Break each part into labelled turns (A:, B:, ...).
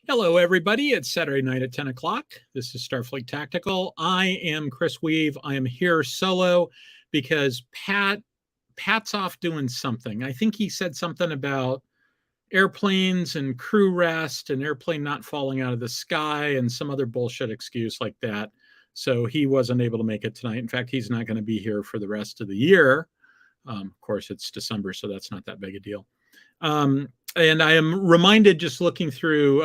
A: Hello, everybody. It's Saturday night at 10 o'clock. This is Starfleet Tactical. I am Chris Weave. I am here solo because Pat's off doing something. I think he said something about airplanes and crew rest and airplane not falling out of the sky and some other bullshit excuse like that. So he wasn't able to make it tonight. In fact, he's not going to be here for the rest of the year. Of course, it's December, so that's not that big a deal. And I am reminded, just looking through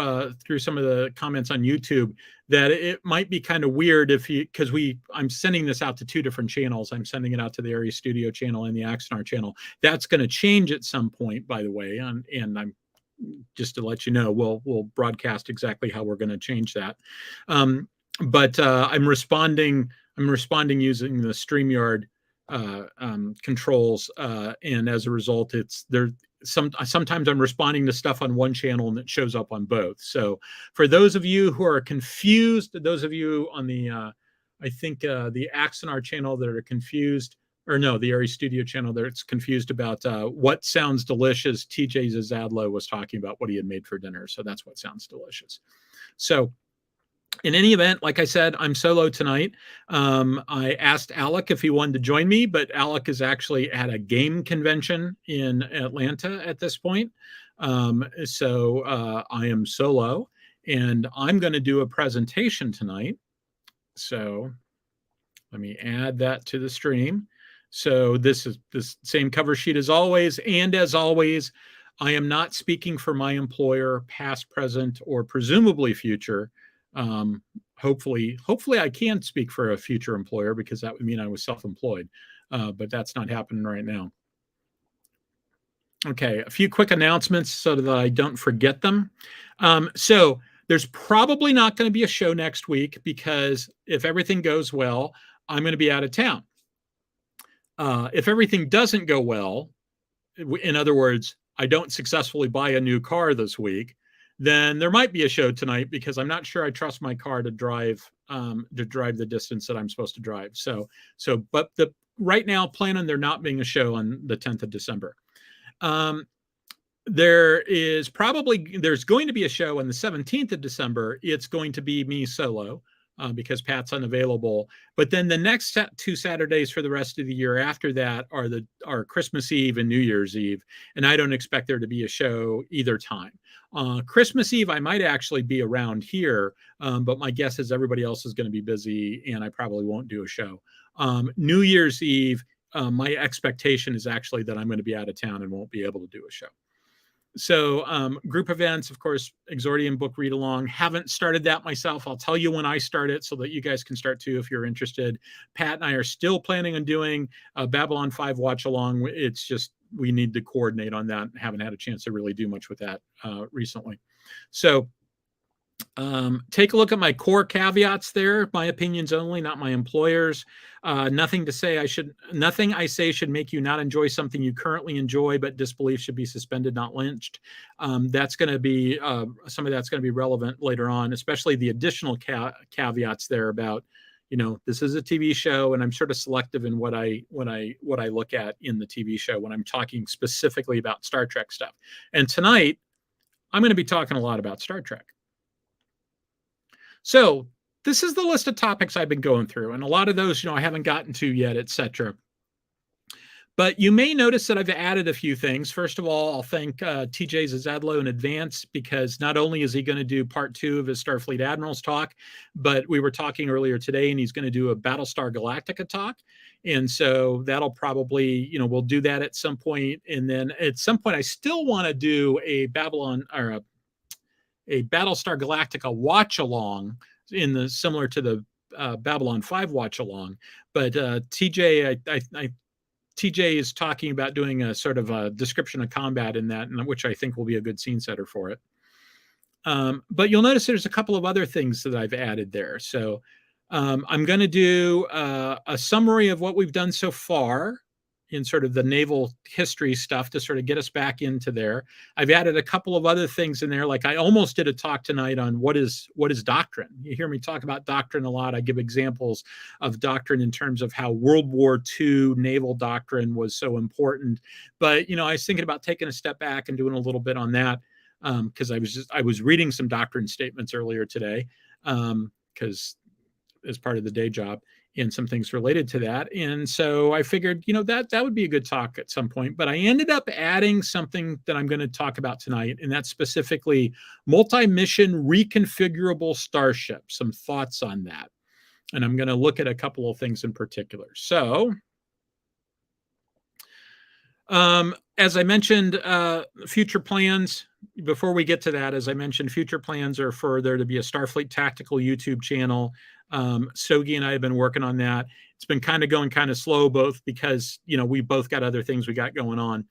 A: some of the comments on YouTube, that it might be kind of weird if you, because I'm sending this out to two different channels. I'm sending it out to the Area Studio channel and the Axanar channel. That's going to change at some point, by the way, and I'm just to let you know, we'll broadcast exactly how we're going to change that. But I'm responding using the StreamYard controls, and as a result, sometimes I'm responding to stuff on one channel and it shows up on both. So for those of you who are confused, those of you on the the Axanar channel that are confused, or no, the Area Studio channel that's confused about what sounds delicious, TJ Zazadlo was talking about what he had made for dinner. So that's what sounds delicious. So in any event, like I said, I'm solo tonight. I asked Alec if he wanted to join me, but Alec is actually at a game convention in Atlanta at this point. So I am solo, and I'm going to do a presentation tonight. So let me add that to the stream. So this is the same cover sheet as always. And as always, I am not speaking for my employer, past, present, or presumably future. Hopefully I can speak for a future employer, because that would mean I was self-employed, but that's not happening right now. Okay, a few quick announcements so that I don't forget them. So there's probably not going to be a show next week, because if everything goes well, I'm going to be out of town. If everything doesn't go well, in other words, I don't successfully buy a new car this week, then there might be a show tonight, because I'm not sure I trust my car to drive the distance that I'm supposed to drive. But right now, plan on there not being a show on the 10th of December. There's going to be a show on the 17th of December. It's going to be me solo, because Pat's unavailable. But then the next two Saturdays for the rest of the year after that are Christmas Eve and New Year's Eve, and I don't expect there to be a show either time. Christmas Eve, I might actually be around here, but my guess is everybody else is going to be busy, and I probably won't do a show. New Year's Eve, my expectation is actually that I'm going to be out of town and won't be able to do a show. So group events, of course, Exordium book read along. Haven't started that myself. I'll tell you when I start it so that you guys can start too if you're interested. Pat and I are still planning on doing a Babylon 5 watch along. It's just we need to coordinate on that. Haven't had a chance to really do much with that recently. So take a look at my core caveats there. My opinions only, not my employer's. Nothing I say should make you not enjoy something you currently enjoy, but disbelief should be suspended, not lynched. That's going to be some of that's going to be relevant later on, especially the additional caveats there about, this is a TV show, and I'm sort of selective in what I look at in the TV show when I'm talking specifically about Star Trek stuff. And tonight, I'm going to be talking a lot about Star Trek. So this is the list of topics I've been going through, and a lot of those, I haven't gotten to yet, etc. But you may notice that I've added a few things. First of all, I'll thank TJ Zazadlo in advance, because not only is he going to do part 2 of his Starfleet Admirals talk, but we were talking earlier today, and he's going to do a Battlestar Galactica talk. And so that'll probably, we'll do that at some point. And then at some point, I still want to do a Battlestar Galactica watch along similar to the Babylon 5 watch along. But TJ is talking about doing a sort of a description of combat in that, which I think will be a good scene setter for it. But you'll notice there's a couple of other things that I've added there. So I'm going to do a summary of what we've done so far in sort of the naval history stuff to sort of get us back into there. I've added a couple of other things in there. Like I almost did a talk tonight on what is doctrine. You hear me talk about doctrine a lot. I give examples of doctrine in terms of how World War II naval doctrine was so important. But, I was thinking about taking a step back and doing a little bit on that. because I was reading some doctrine statements earlier today, because as part of the day job, and some things related to that. And so I figured, that would be a good talk at some point. But I ended up adding something that I'm going to talk about tonight, and that's specifically multi-mission reconfigurable starship. Some thoughts on that. And I'm going to look at a couple of things in particular. So, as I mentioned, future plans, before we get to that, as I mentioned, future plans are for there to be a Starfleet Tactical YouTube channel. Stogie and I have been working on that. It's been going kind of slow, both because, we both got other things we got going on.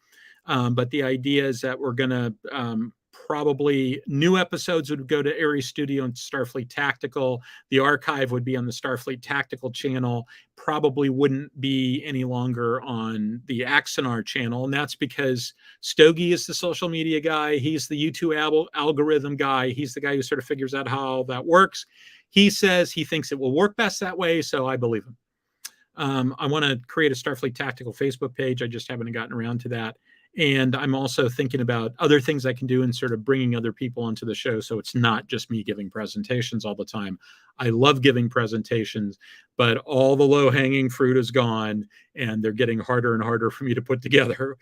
A: But the idea is that we're going to probably new episodes would go to Ares Studio and Starfleet Tactical. The archive would be on the Starfleet Tactical channel. Probably wouldn't be any longer on the Axanar channel. And that's because Stogie is the social media guy. He's the YouTube algorithm guy. He's the guy who sort of figures out how that works. He says he thinks it will work best that way, so I believe him. I want to create a Starfleet Tactical Facebook page. I just haven't gotten around to that. And I'm also thinking about other things I can do and sort of bringing other people onto the show, so it's not just me giving presentations all the time. I love giving presentations, but all the low-hanging fruit is gone, and they're getting harder and harder for me to put together.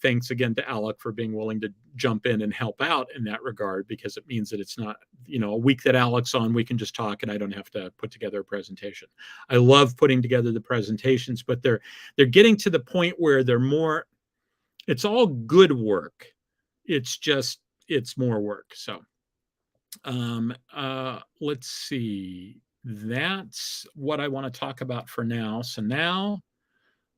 A: Thanks again to Alec for being willing to jump in and help out in that regard, because it means that it's not, a week that Alec's on, we can just talk and I don't have to put together a presentation. I love putting together the presentations, but they're getting to the point where they're more, it's all good work. It's more work. So let's see. That's what I want to talk about for now. So now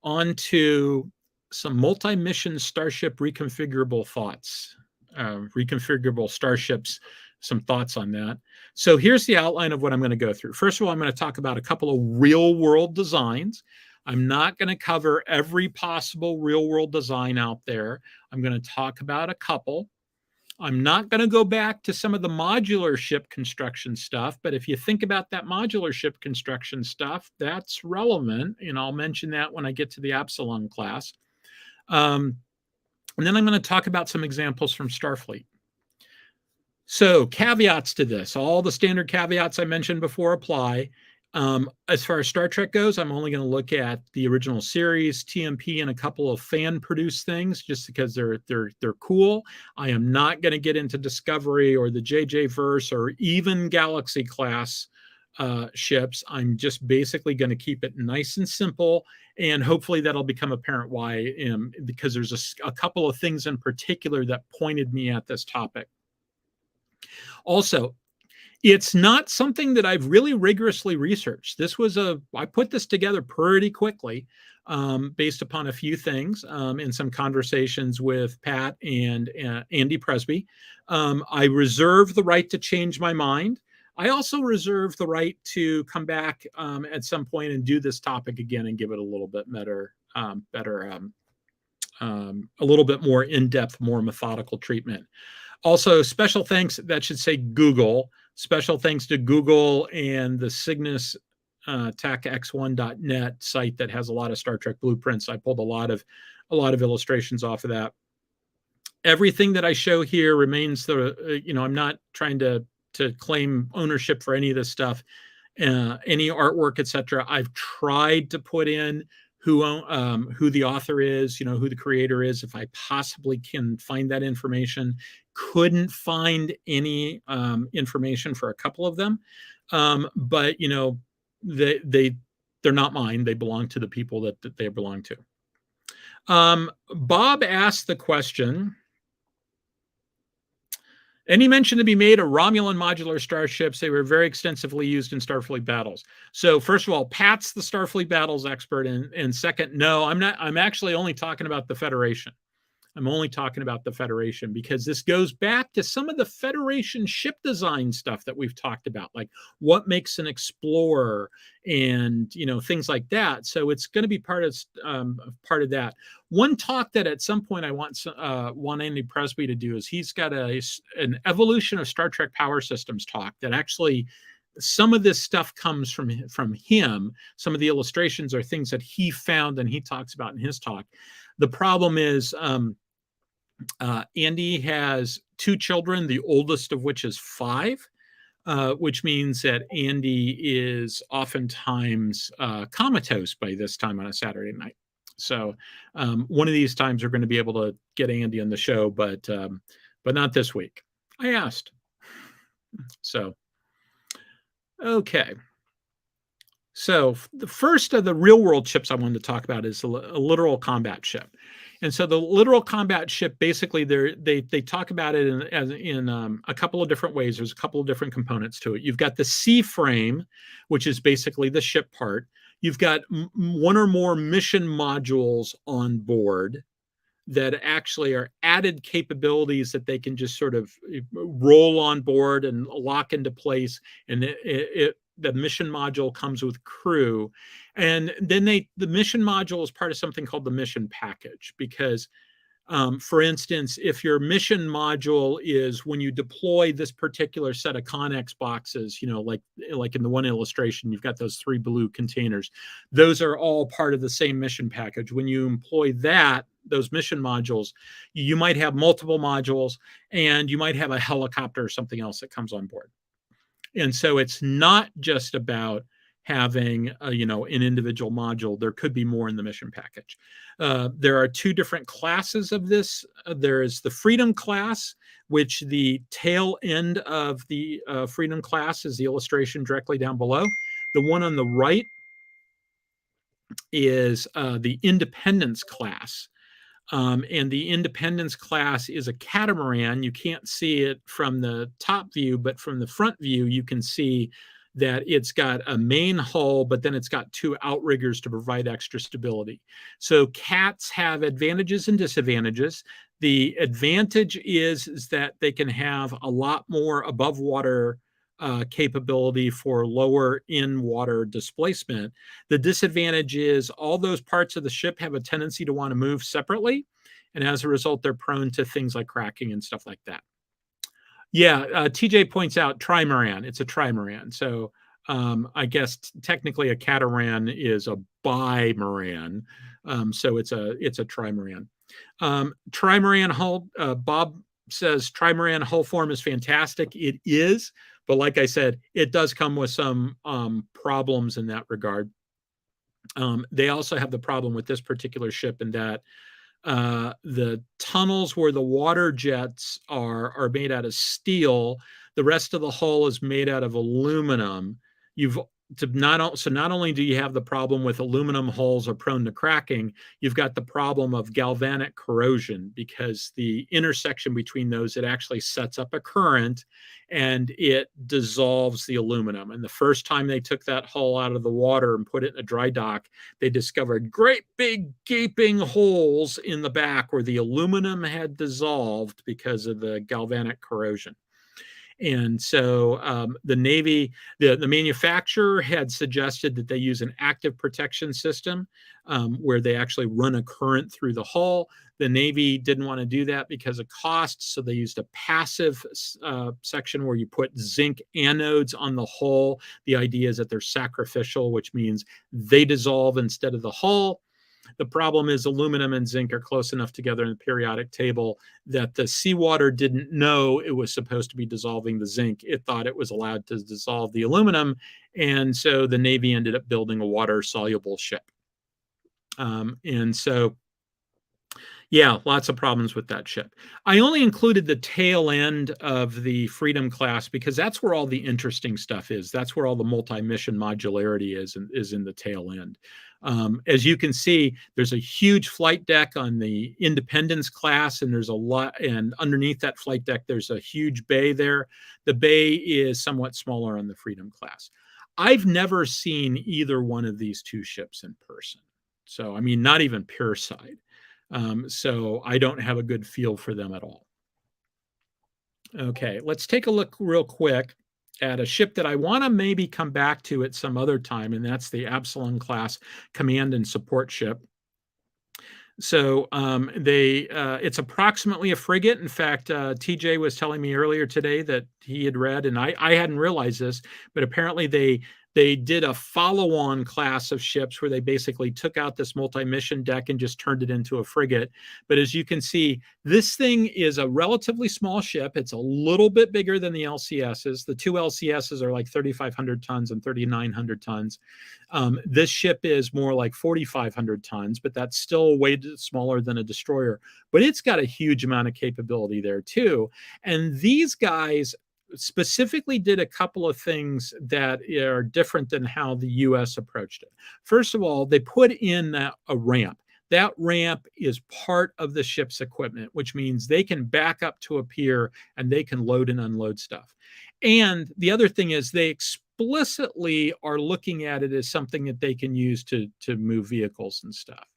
A: on to some multi-mission starship reconfigurable thoughts, reconfigurable starships, some thoughts on that. So here's the outline of what I'm going to go through. First of all, I'm going to talk about a couple of real world designs. I'm not going to cover every possible real world design out there. I'm going to talk about a couple. I'm not going to go back to some of the modular ship construction stuff, but if you think about that modular ship construction stuff, that's relevant, and I'll mention that when I get to the Absalom class. And then I'm going to talk about some examples from Starfleet. So caveats to this, all the standard caveats I mentioned before apply. As far as Star Trek goes, I'm only going to look at the original series, TMP, and a couple of fan-produced things, just because they're cool. I am not going to get into Discovery or the JJ Verse or even Galaxy class ships. I'm just basically going to keep it nice and simple, and hopefully that'll become apparent why I am, because there's a couple of things in particular that pointed me at this topic. Also, it's not something that I've really rigorously researched. I put this together pretty quickly based upon a few things in some conversations with Pat and Andy Presby. I reserve the right to change my mind. I also reserve the right to come back at some point and do this topic again and give it a little bit better, a little bit more in-depth, more methodical treatment. Also, special thanks, that should say Google. Special thanks to Google and the Cygnus TACX1.net site that has a lot of Star Trek blueprints. I pulled a lot of illustrations off of that. Everything that I show here remains I'm not trying to claim ownership for any of this stuff, any artwork, etc. I've tried to put in who the author is, who the creator is, if I possibly can find that information. Couldn't find any information for a couple of them, but they're not mine. They belong to the people that they belong to. Bob asked the question, any mention to be made of Romulan modular starships? They were very extensively used in Starfleet battles. So first of all, Pat's the Starfleet battles expert, and second, no, I'm not. I'm actually only talking about the Federation. I'm only talking about the Federation because this goes back to some of the Federation ship design stuff that we've talked about, like what makes an explorer and things like that. So it's going to be part of that. One talk that at some point I want Andy Presby to do is he's got an evolution of Star Trek power systems talk that actually some of this stuff comes from him. Some of the illustrations are things that he found and he talks about in his talk. The problem is Andy has 2 children, the oldest of which is 5, which means that Andy is oftentimes comatose by this time on a Saturday night. So one of these times we're going to be able to get Andy on the show, but not this week. I asked. So, okay. So the first of the real world ships I wanted to talk about is a littoral combat ship. And so the littoral combat ship, basically they talk about it in a couple of different ways. There's a couple of different components to it. You've got the C frame, which is basically the ship part. You've got one or more mission modules on board that actually are added capabilities that they can just sort of roll on board and lock into place. And the mission module comes with crew. And then the mission module is part of something called the mission package, because for instance, if your mission module is when you deploy this particular set of Connex boxes, like in the one illustration, you've got those 3 blue containers. Those are all part of the same mission package. When you employ those mission modules, you might have multiple modules, and you might have a helicopter or something else that comes on board. And so it's not just about having an individual module. There could be more in the mission package. There are 2 different classes of this. There is the Freedom class, which the tail end of the Freedom class is the illustration directly down below. The one on the right is the Independence class. And the Independence class is a catamaran. You can't see it from the top view, but from the front view, you can see that it's got a main hull, but then it's got 2 outriggers to provide extra stability. So cats have advantages and disadvantages. The advantage is that they can have a lot more above water capability for lower in water displacement. The disadvantage is all those parts of the ship have a tendency to want to move separately. And as a result, they're prone to things like cracking and stuff like that. Yeah, TJ points out trimaran. It's a trimaran. So I guess technically a catamaran is a bimaran. So it's a trimaran. Trimaran hull, Bob says trimaran hull form is fantastic. It is, but like I said, it does come with some problems in that regard. They also have the problem with this particular ship in that the tunnels where the water jets are made out of steel. The rest of the hull is made out of aluminum. Not only do you have the problem with aluminum hulls are prone to cracking, you've got the problem of galvanic corrosion, because the intersection between those, it actually sets up a current and it dissolves the aluminum. And the first time they took that hull out of the water and put it in a dry dock, they discovered great big gaping holes in the back where the aluminum had dissolved because of the galvanic corrosion. And so the Navy, the manufacturer had suggested that they use an active protection system where they actually run a current through the hull. The Navy didn't want to do that because of cost, so they used a passive section where you put zinc anodes on the hull. The idea is that they're sacrificial, which means they dissolve instead of the hull. The problem is aluminum and zinc are close enough together in the periodic table that the seawater didn't know it was supposed to be dissolving the zinc. It thought it was allowed to dissolve the aluminum. And so the Navy ended up building a water-soluble ship. And so, yeah, lots of problems with that ship. I only included the tail end of the Freedom class because that's where all the interesting stuff is. That's where all the multi-mission modularity is in the tail end. As you can see, there's a huge flight deck on the Independence class, and there's a lot, and underneath that flight deck, there's a huge bay there. The bay is somewhat smaller on the Freedom class. I've never seen either one of these 2 ships in person. So, I mean, not even pure side. So I don't have a good feel for them at all. Okay, let's take a look real quick at a ship that I want to maybe come back to at some other time, and that's the Absalom class command and support ship. So it's approximately a frigate. In fact, TJ was telling me earlier today that he had read, and I hadn't realized this, but apparently They did a follow-on class of ships where they basically took out this multi-mission deck and just turned it into a frigate. But as you can see, this thing is a relatively small ship. It's a little bit bigger than the LCSs. The two LCSs are like 3,500 tons and 3,900 tons. This ship is more like 4,500 tons, but that's still way smaller than a destroyer. But it's got a huge amount of capability there too. And these guys specifically did a couple of things that are different than how the US approached it. First of all, they put in a ramp. That ramp is part of the ship's equipment, which means they can back up to a pier and they can load and unload stuff. And the other thing is they explicitly are looking at it as something that they can use to move vehicles and stuff.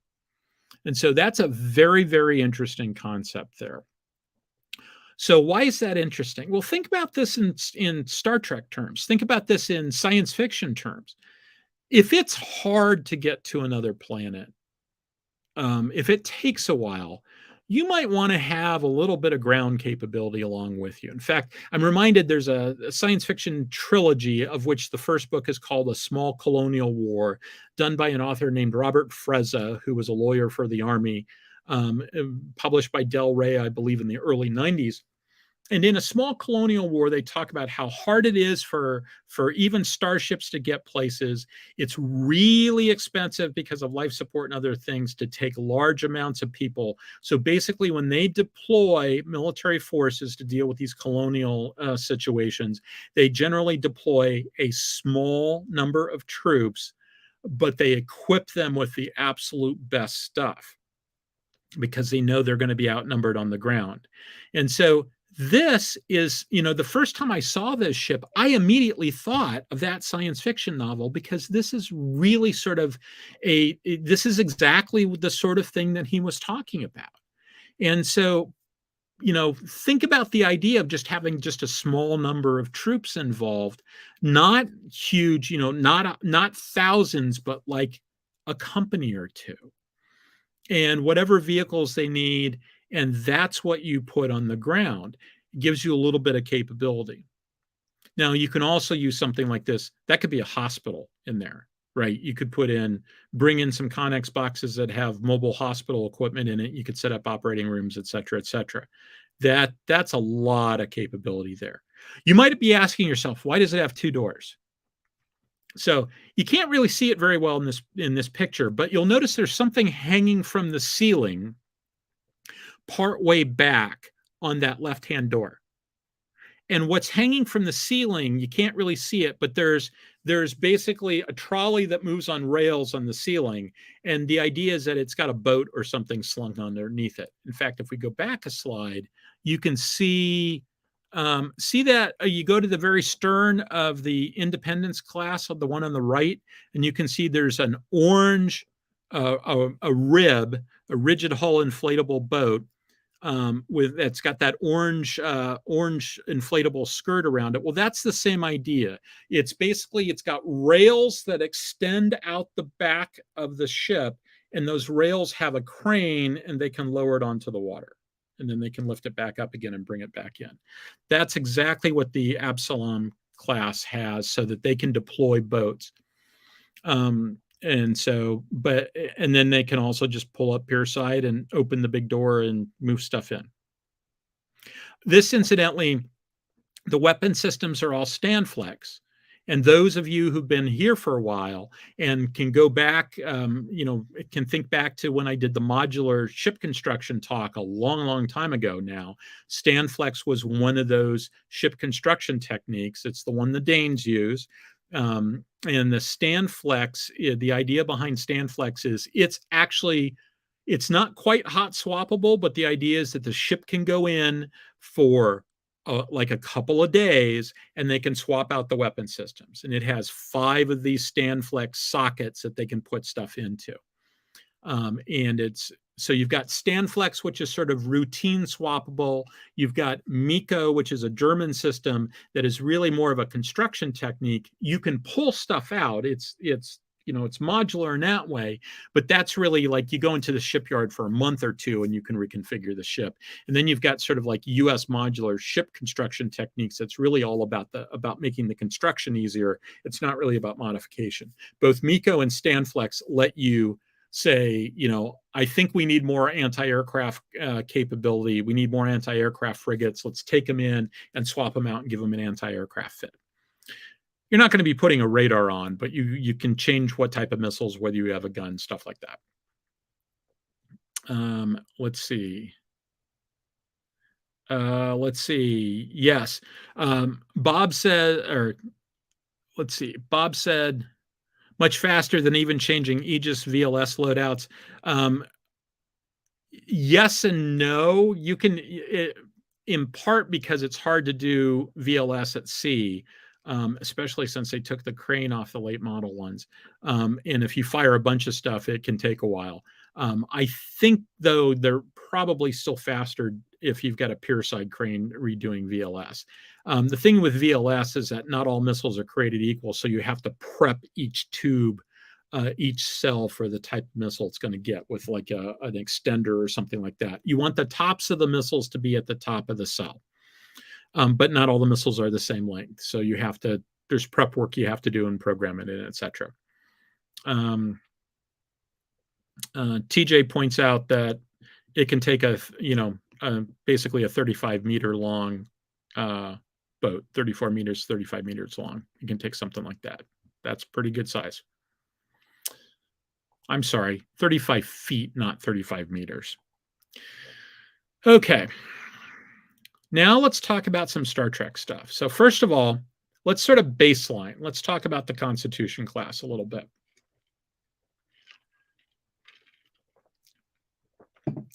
A: And so that's a very, very interesting concept there. So why is that interesting? Well, think about this in Star Trek terms. Think about this in science fiction terms. If it's hard to get to another planet, if it takes a while, you might want to have a little bit of ground capability along with you. In fact, I'm reminded there's a science fiction trilogy of which the first book is called A Small Colonial War, done by an author named Robert Frezza, who was a lawyer for the Army, published by Del Rey, I believe, in the early 90s. And in A Small Colonial War, they talk about how hard it is for even starships to get places. It's really expensive because of life support and other things to take large amounts of people. So basically, when they deploy military forces to deal with these colonial situations, they generally deploy a small number of troops, but they equip them with the absolute best stuff because they know they're going to be outnumbered on the ground. And so this is, the first time I saw this ship, I immediately thought of that science fiction novel because this is really sort of this is exactly the sort of thing that he was talking about. And so, think about the idea of just having just a small number of troops involved, not huge, not thousands, but like a company or two. And whatever vehicles they need, and that's what you put on the ground. It gives you a little bit of capability. Now, you can also use something like this. That could be a hospital in there, right? You could bring in some Connex boxes that have mobile hospital equipment in it. You could set up operating rooms, et cetera, et cetera. That's a lot of capability there. You might be asking yourself, why does it have two doors? So you can't really see it very well in this picture, but you'll notice there's something hanging from the ceiling part way back on that left-hand door. And what's hanging from the ceiling, you can't really see it, but there's basically a trolley that moves on rails on the ceiling. And the idea is that it's got a boat or something slung underneath it. In fact, if we go back a slide, you can see that you go to the very stern of the Independence class, of the one on the right, and you can see there's an orange, a rigid hull inflatable boat that's got that orange inflatable skirt around it. Well, that's the same idea. It's got rails that extend out the back of the ship, and those rails have a crane, and they can lower it onto the water. And then they can lift it back up again and bring it back in. That's exactly what the Absalom class has, so that they can deploy boats. And then they can also just pull up pier side and open the big door and move stuff in. This, incidentally, the weapon systems are all Standflex. And those of you who've been here for a while and can go back, can think back to when I did the modular ship construction talk a long, long time ago now. Standflex was one of those ship construction techniques. It's the one the Danes use. And the Standflex, the idea behind Standflex is it's not quite hot swappable, but the idea is that the ship can go in for like a couple of days, and they can swap out the weapon systems. And it has 5 of these Standflex sockets that they can put stuff into. So you've got Standflex, which is sort of routine swappable. You've got Miko, which is a German system that is really more of a construction technique. You can pull stuff out. It's it's modular in that way, but that's really like you go into the shipyard for a month or two and you can reconfigure the ship. And then you've got sort of like US modular ship construction techniques. That's really all about making the construction easier. It's not really about modification. Both MECO and Stanflex let you say, I think we need more anti-aircraft capability. We need more anti-aircraft frigates. Let's take them in and swap them out and give them an anti-aircraft fit. You're not going to be putting a radar on, but you can change what type of missiles, whether you have a gun, stuff like that. Let's see. Yes. Bob said, much faster than even changing Aegis VLS loadouts. Yes and no. You can, in part because it's hard to do VLS at sea. Especially since they took the crane off the late model ones. And if you fire a bunch of stuff, it can take a while. I think, though, they're probably still faster if you've got a pierside crane redoing VLS. The thing with VLS is that not all missiles are created equal, so you have to prep each tube, each cell for the type of missile it's going to get with like an extender or something like that. You want the tops of the missiles to be at the top of the cell. But not all the missiles are the same length. So there's prep work you have to do and program it in, et cetera. TJ points out that it can take basically a 35-meter long boat, 34 meters, 35 meters long. It can take something like that. That's pretty good size. I'm sorry, 35 feet, not 35 meters. Okay. Now let's talk about some Star Trek stuff. So first of all, let's sort of baseline. Let's talk about the Constitution class a little bit.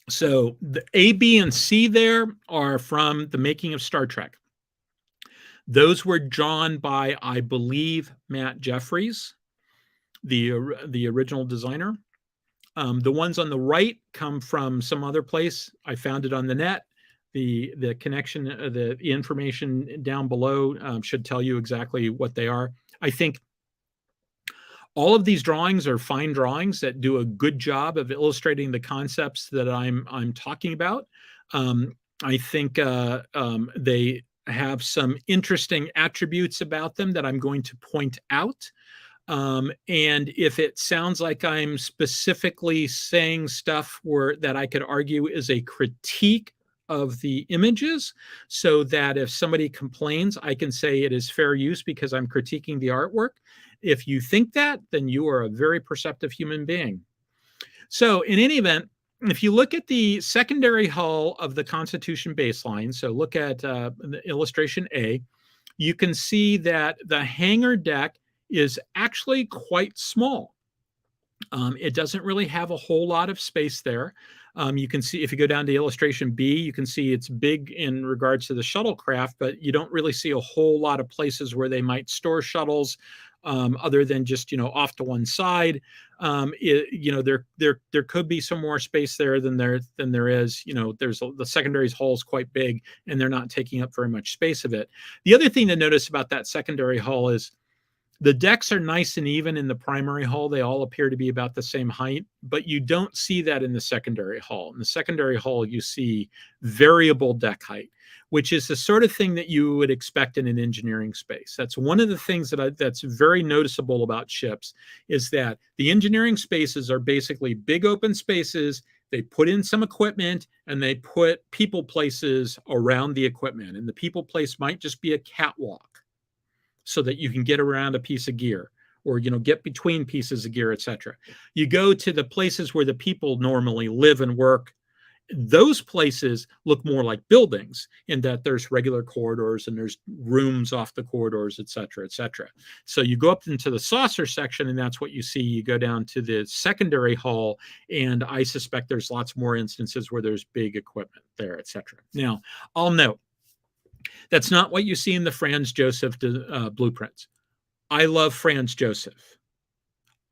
A: So the A, B, and C there are from the making of Star Trek. Those were drawn by, I believe, Matt Jeffries, the original designer. The ones on the right come from some other place. I found it on the net. The connection, the information down below should tell you exactly what they are. I think all of these drawings are fine drawings that do a good job of illustrating the concepts that I'm talking about. I think they have some interesting attributes about them that I'm going to point out. And if it sounds like I'm specifically saying stuff that I could argue is a critique of the images, so that if somebody complains, I can say it is fair use because I'm critiquing the artwork. If you think that, then you are a very perceptive human being. So in any event, if you look at the secondary hull of the Constitution baseline, so look at the illustration A, you can see that the hangar deck is actually quite small. It doesn't really have a whole lot of space there. You can see, if you go down to illustration B, you can see it's big in regards to the shuttlecraft, but you don't really see a whole lot of places where they might store shuttles, other than just, off to one side. There could be some more space there than there is. The secondary's hull is quite big, and they're not taking up very much space of it. The other thing to notice about that secondary hull is the decks are nice and even in the primary hull. They all appear to be about the same height, but you don't see that in the secondary hull. In the secondary hull, you see variable deck height, which is the sort of thing that you would expect in an engineering space. That's one of the things that's very noticeable about ships, is that the engineering spaces are basically big open spaces. They put in some equipment and they put people places around the equipment. And the people place might just be a catwalk, so that you can get around a piece of gear, or get between pieces of gear, etc. You go to the places where the people normally live and work. Those places look more like buildings, in that there's regular corridors and there's rooms off the corridors, etc., etc. So you go up into the saucer section, and that's what you see. You go down to the secondary hull, and I suspect there's lots more instances where there's big equipment there, etc. Now, I'll note, that's not what you see in the Franz Josef blueprints. I love Franz Josef.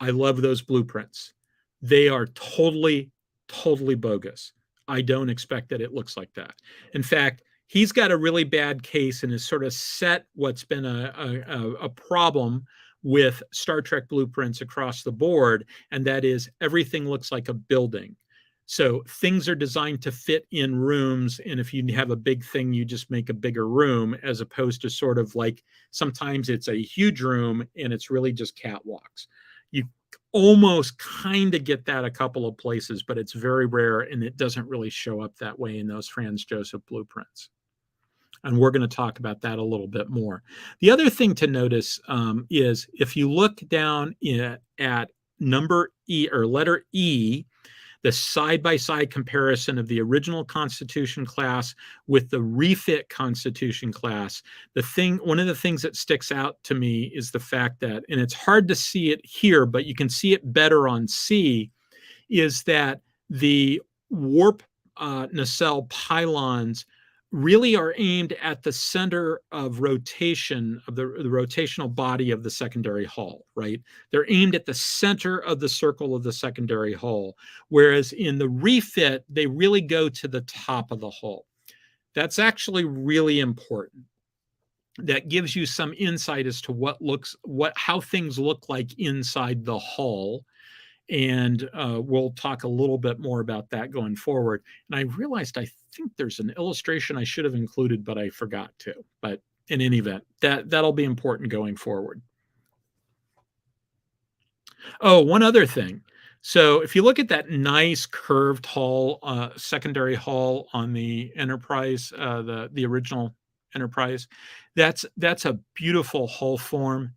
A: I love those blueprints. They are totally, totally bogus. I don't expect that it looks like that. In fact, he's got a really bad case and has sort of set what's been a problem with Star Trek blueprints across the board, and that is everything looks like a building. So things are designed to fit in rooms, and if you have a big thing, you just make a bigger room, as opposed to sort of like sometimes it's a huge room and it's really just catwalks. You almost kind of get that a couple of places, but it's very rare, and it doesn't really show up that way in those Franz Josef blueprints. And we're going to talk about that a little bit more. The other thing to notice is if you look down at number E, or letter E, the side-by-side comparison of the original Constitution class with the refit Constitution class, one of the things that sticks out to me is the fact that, and it's hard to see it here, but you can see it better on C, is that the warp nacelle pylons really are aimed at the center of rotation of the rotational body of the secondary hull, right? They're aimed at the center of the circle of the secondary hull, whereas in the refit, they really go to the top of the hull. That's actually really important. That gives you some insight as to how things look like inside the hull. And we'll talk a little bit more about that going forward. And I realized I think there's an illustration I should have included, but I forgot to. But in any event, that'll be important going forward. Oh, one other thing. So if you look at that nice curved hull, secondary hull on the Enterprise, the original Enterprise, that's a beautiful hull form,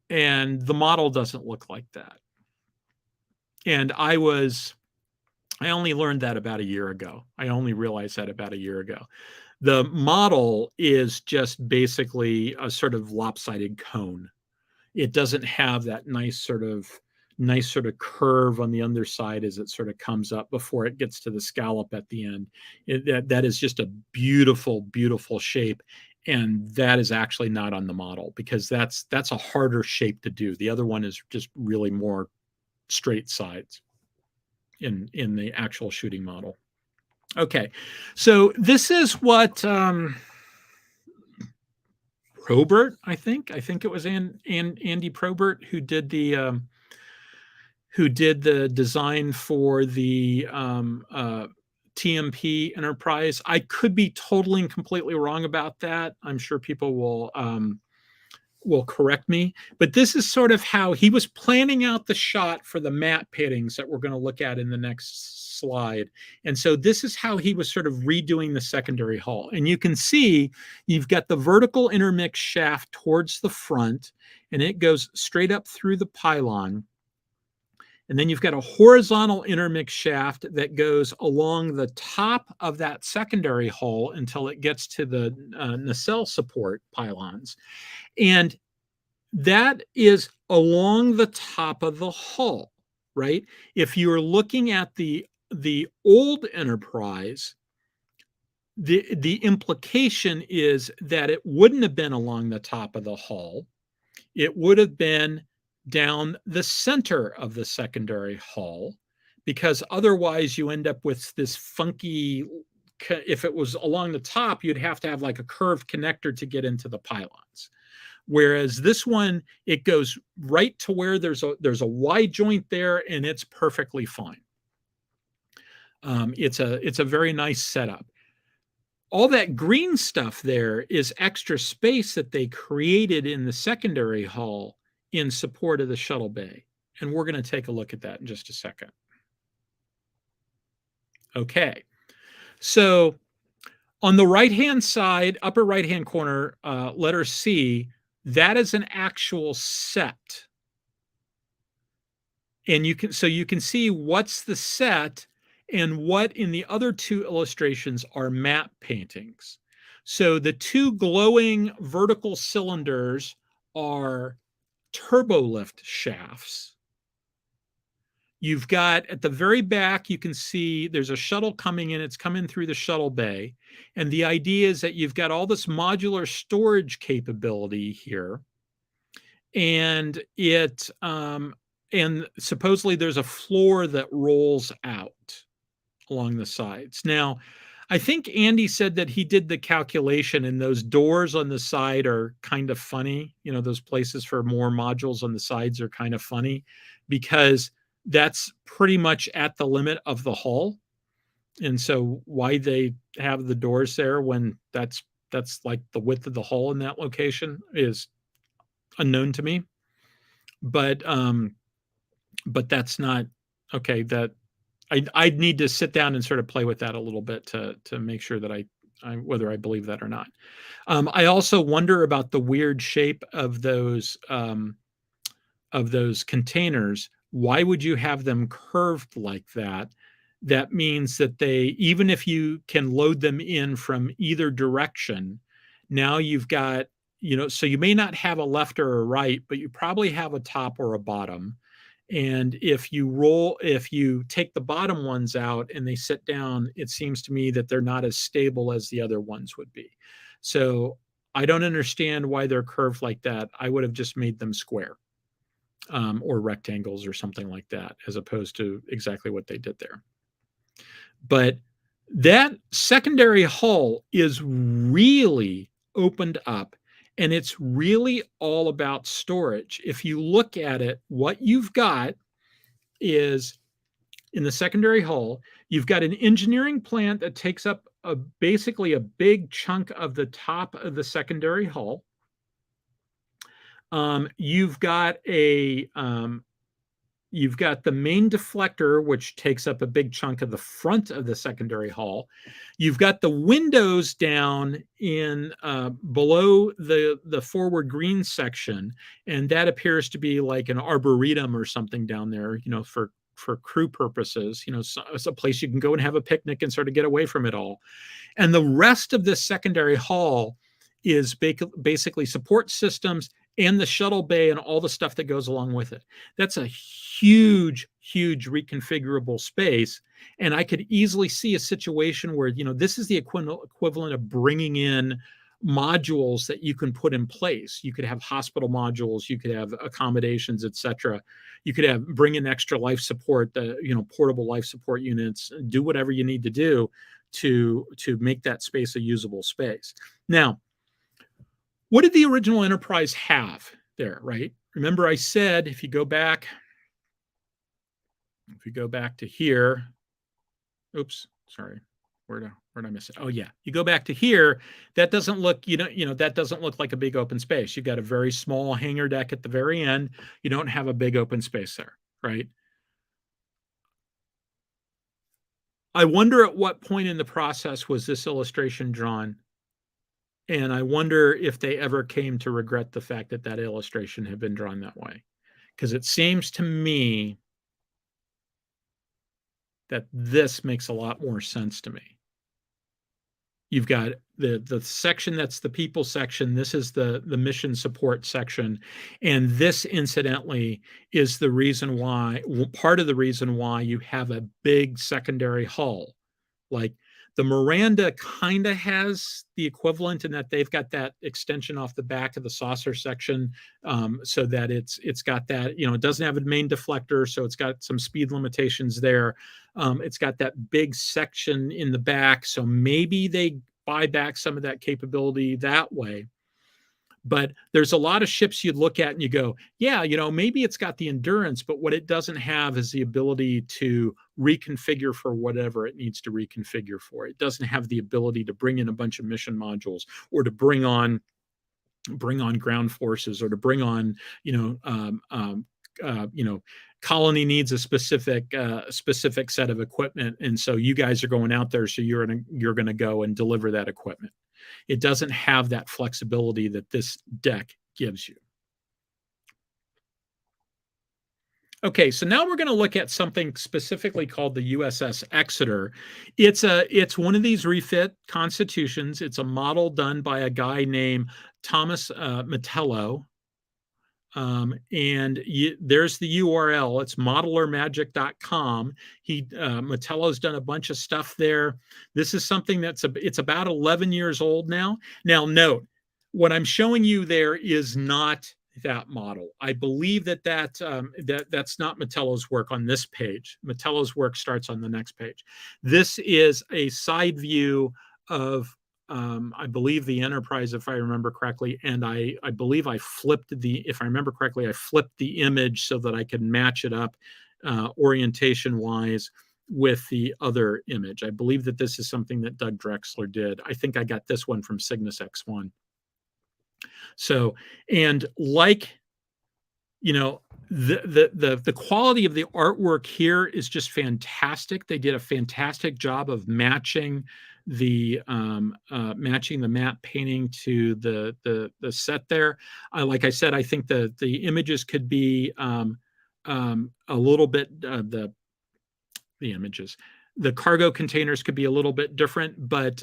A: and the model doesn't look like that. And I only learned that about a year ago. I only realized that about a year ago. The model is just basically a sort of lopsided cone. It doesn't have that nice sort of curve on the underside as it sort of comes up before it gets to the scallop at the end. That is just a beautiful, beautiful shape. And that is actually not on the model, because that's a harder shape to do. The other one is just really more straight sides in the actual shooting model. Okay, so this is what Probert, I think it was Andy Probert who did the design for the TMP Enterprise. I could be totally and completely wrong about that. I'm sure people will correct me, but this is sort of how he was planning out the shot for the matte paintings that we're going to look at in the next slide. And so this is how he was sort of redoing the secondary hull. And you can see you've got the vertical intermix shaft towards the front, and it goes straight up through the pylon. And then you've got a horizontal intermix shaft that goes along the top of that secondary hull until it gets to the nacelle support pylons. And that is along the top of the hull, right? If you're looking at the old Enterprise, the implication is that it wouldn't have been along the top of the hull. It would have been down the center of the secondary hull, because otherwise you end up with this funky, if it was along the top, you'd have to have like a curved connector to get into the pylons. Whereas this one, it goes right to where there's a wide joint there, and it's perfectly fine. It's a very nice setup. All that green stuff there is extra space that they created in the secondary hull in support of the shuttle bay. And we're going to take a look at that in just a second. Okay. So on the right-hand side, upper right-hand corner, letter C, that is an actual set. And you can see what's the set and what in the other two illustrations are matte paintings. So the two glowing vertical cylinders are turbolift shafts. You've got at the very back, you can see there's a shuttle coming in. It's coming through the shuttle bay. And the idea is that you've got all this modular storage capability here. And and supposedly there's a floor that rolls out along the sides. Now, I think Andy said that he did the calculation, and those doors on the side are kind of funny. You know, those places for more modules on the sides are kind of funny because that's pretty much at the limit of the hull. And so why they have the doors there when that's like the width of the hull in that location is unknown to me. But that's not okay. That I'd need to sit down and sort of play with that a little bit to make sure that I whether I believe that or not. I also wonder about the weird shape of those containers. Why would you have them curved like that? That means that they, even if you can load them in from either direction, now you've got, so you may not have a left or a right, but you probably have a top or a bottom. And if you take the bottom ones out and they sit down, it seems to me that they're not as stable as the other ones would be. So I don't understand why they're curved like that. I would have just made them square or rectangles or something like that, as opposed to exactly what they did there. But that secondary hull is really opened up, and it's really all about storage. If you look at it, what you've got is in the secondary hull, you've got an engineering plant that takes up basically a big chunk of the top of the secondary hull. You've got the main deflector, which takes up a big chunk of the front of the secondary hull. You've got the windows down in below the forward green section, and that appears to be like an arboretum or something down there, for crew purposes. It's a place you can go and have a picnic and sort of get away from it all. And the rest of this secondary hull is basically support systems and the shuttle bay and all the stuff that goes along with it. That's a huge, huge reconfigurable space. And I could easily see a situation where, this is the equivalent of bringing in modules that you can put in place. You could have hospital modules, you could have accommodations, etc. You could bring in extra life support, portable life support units, do whatever you need to do to make that space a usable space. Now, what did the original Enterprise have there, right? Remember I said, if you go back to here, oops, sorry, where did I miss it? Oh yeah, you go back to here, that doesn't look, that doesn't look like a big open space. You've got a very small hangar deck at the very end. You don't have a big open space there, right? I wonder at what point in the process was this illustration drawn? And I wonder if they ever came to regret the fact that that illustration had been drawn that way. Because it seems to me that this makes a lot more sense to me. You've got the section that's the people section. This is the mission support section. And this, incidentally, is the reason why, part of the reason why you have a big secondary hull. Like, the Miranda kind of has the equivalent in that they've got that extension off the back of the saucer section, so that it's got that, it doesn't have a main deflector, so it's got some speed limitations there. It's got that big section in the back, so maybe they buy back some of that capability that way. But there's a lot of ships you'd look at and you go, yeah, maybe it's got the endurance, but what it doesn't have is the ability to reconfigure for whatever it needs to reconfigure for. It doesn't have the ability to bring in a bunch of mission modules, or to bring on ground forces, or to bring on, colony needs a specific set of equipment, and so you guys are going out there, so you're gonna go and deliver that equipment. It doesn't have that flexibility that this deck gives you. Okay, so now we're going to look at something specifically called the USS Exeter. It's one of these refit constitutions. It's a model done by a guy named Thomas Metello. There's the URL. It's modelermagic.com. Metello's done a bunch of stuff there. This is something it's about 11 years old now. Now, note, what I'm showing you there is not that model. I believe that's not Metello's work on this page. Metello's work starts on the next page. This is a side view of, I believe, the Enterprise, if I remember correctly, and I believe if I remember correctly, I flipped the image so that I could match it up orientation-wise with the other image. I believe that this is something that Doug Drexler did. I think I got this one from Cygnus X1. So, and like, the quality of the artwork here is just fantastic. They did a fantastic job of matching the matte painting to the set there. Like I said, I think the images could be a little bit the images. The cargo containers could be a little bit different, but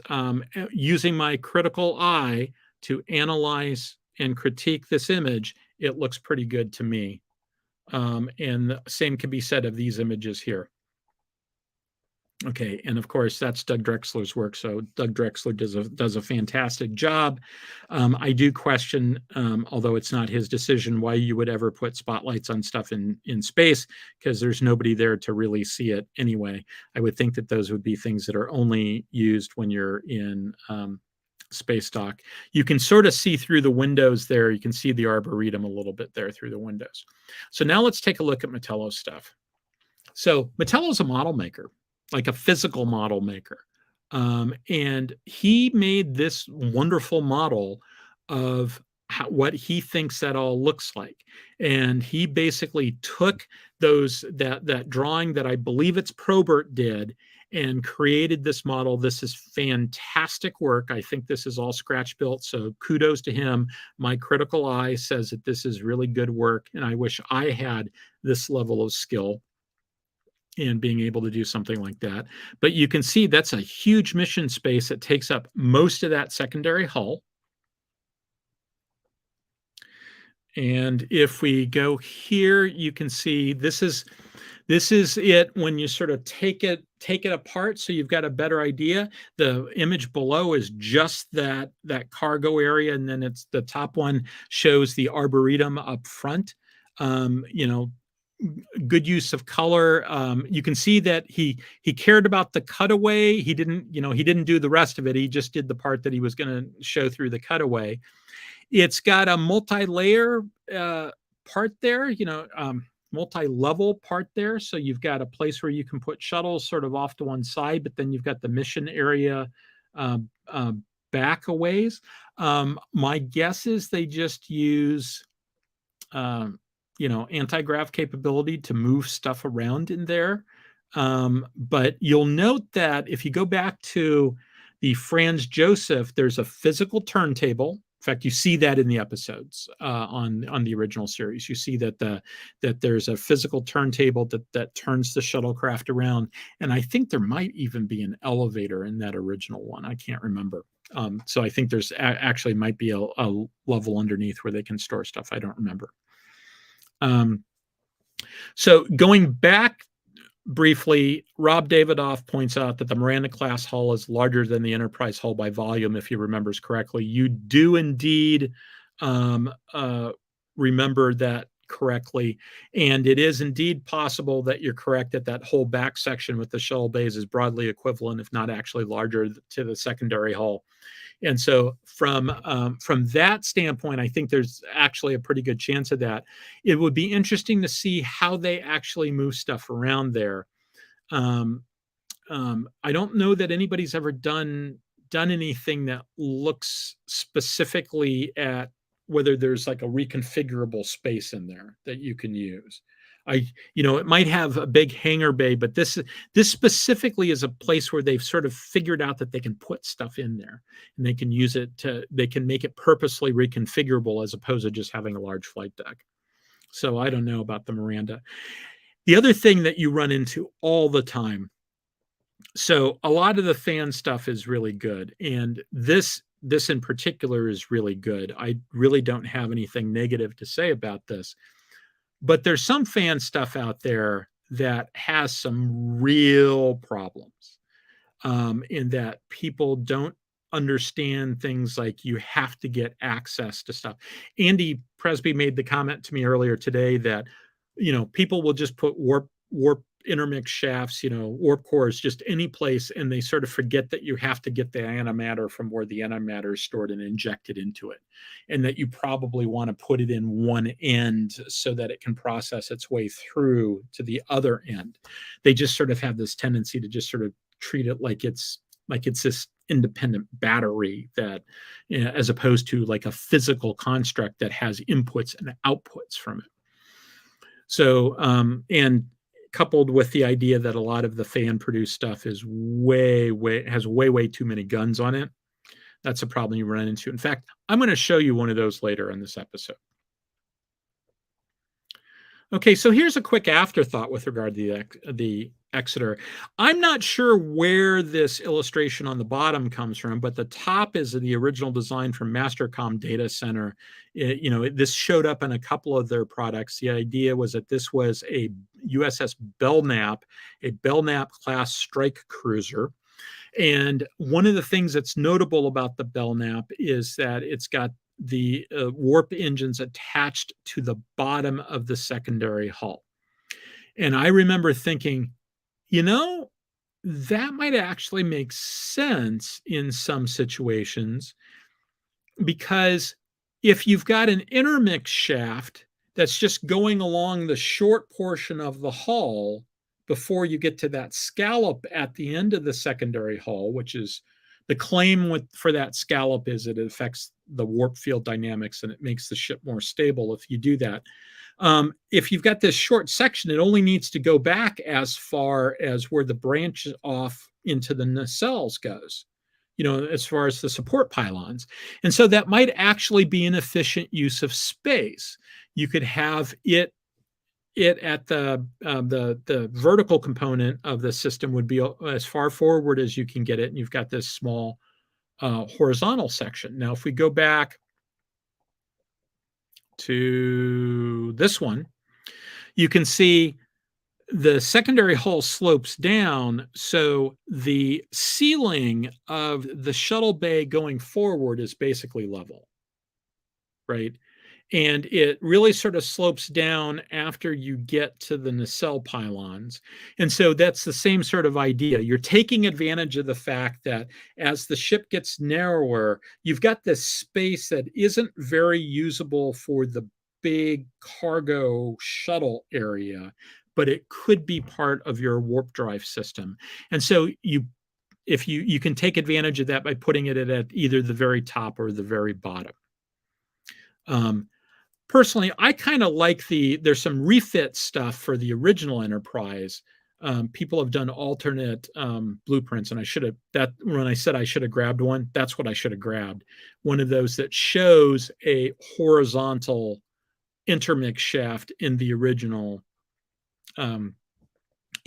A: using my critical eye to analyze and critique this image, it looks pretty good to me. And the same can be said of these images here. Okay, and of course, that's Doug Drexler's work. So Doug Drexler does a fantastic job. I do question, although it's not his decision, why you would ever put spotlights on stuff in space, because there's nobody there to really see it anyway. I would think that those would be things that are only used when you're in space dock. You can sort of see through the windows there. You can see the Arboretum a little bit there through the windows. So now let's take a look at Metello's stuff. So Metello's a model maker, like a physical model maker. And he made this wonderful model of what he thinks that all looks like. And he basically took that drawing that I believe it's Probert did and created this model. This is fantastic work. I think this is all scratch built. So kudos to him. My critical eye says that this is really good work. And I wish I had this level of skill in being able to do something like that. But you can see that's a huge mission space that takes up most of that secondary hull. And if we go here, you can see this is it when you sort of take it apart, so you've got a better idea. The image below is just that cargo area, and then it's the top one shows the Arboretum up front. Good use of color. You can see that he cared about the cutaway. He didn't do the rest of it. He just did the part that he was going to show through the cutaway. It's got a multi-layer part there, multi-level part there. So you've got a place where you can put shuttles sort of off to one side, but then you've got the mission area back a ways. My guess is they just use anti-grav capability to move stuff around in there. But you'll note that if you go back to the Franz Joseph, there's a physical turntable. In fact, you see that in the episodes on the original series. You see that there's a physical turntable that turns the shuttlecraft around, and I think there might even be an elevator in that original one. I can't remember. So I think there's actually might be a level underneath where they can store stuff. I don't remember. So going back briefly, Rob Davidoff points out that the Miranda-class hull is larger than the Enterprise hull by volume, if he remembers correctly. You do indeed remember that correctly, and it is indeed possible that you're correct that whole back section with the shuttle bays is broadly equivalent, if not actually larger, to the secondary hull. And so from that standpoint, I think there's actually a pretty good chance of that. It would be interesting to see how they actually move stuff around there. I don't know that anybody's ever done anything that looks specifically at whether there's like a reconfigurable space in there that you can use. It might have a big hangar bay, but this specifically is a place where they've sort of figured out that they can put stuff in there and they can use it they can make it purposely reconfigurable as opposed to just having a large flight deck. So I don't know about the Miranda. The other thing that you run into all the time, so a lot of the fan stuff is really good, and this in particular is really good. I really don't have anything negative to say about this. But there's some fan stuff out there that has some real problems in that people don't understand things like you have to get access to stuff. Andy Presby made the comment to me earlier today that, people will just put warp intermix shafts, warp cores, just any place, and they sort of forget that you have to get the antimatter from where the antimatter is stored and inject it into it, and that you probably want to put it in one end so that it can process its way through to the other end. They just sort of have this tendency to just sort of treat it like it's this independent battery that, as opposed to like a physical construct that has inputs and outputs from it. So, and coupled with the idea that a lot of the fan produced stuff is has way too many guns on it, that's a problem you run into. In fact, I'm going to show you one of those later in this episode. Okay, so here's a quick afterthought with regard to the Exeter. I'm not sure where this illustration on the bottom comes from, but the top is the original design from Mastercom Data Center. This showed up in a couple of their products. The idea was that this was a USS Belknap, a Belknap class strike cruiser. And one of the things that's notable about the Belknap is that it's got the warp engines attached to the bottom of the secondary hull. And I remember thinking, that might actually make sense in some situations, because if you've got an intermix shaft that's just going along the short portion of the hull before you get to that scallop at the end of the secondary hull, which is the claim for that scallop is it affects the warp field dynamics and it makes the ship more stable if you do that. If you've got this short section, it only needs to go back as far as where the branch off into the nacelles goes, as far as the support pylons. And so that might actually be an efficient use of space. You could have it at the vertical component of the system would be as far forward as you can get it, and you've got this small horizontal section. Now, if we go back to this one, you can see the secondary hull slopes down, so the ceiling of the shuttle bay going forward is basically level, right? And it really sort of slopes down after you get to the nacelle pylons. And so that's the same sort of idea. You're taking advantage of the fact that as the ship gets narrower, you've got this space that isn't very usable for the big cargo shuttle area, but it could be part of your warp drive system. And so you can take advantage of that by putting it at either the very top or the very bottom. Personally, I kind of like there's some refit stuff for the original Enterprise. People have done alternate blueprints, and when I said I should have grabbed one, that's what I should have grabbed. One of those that shows a horizontal intermix shaft in the original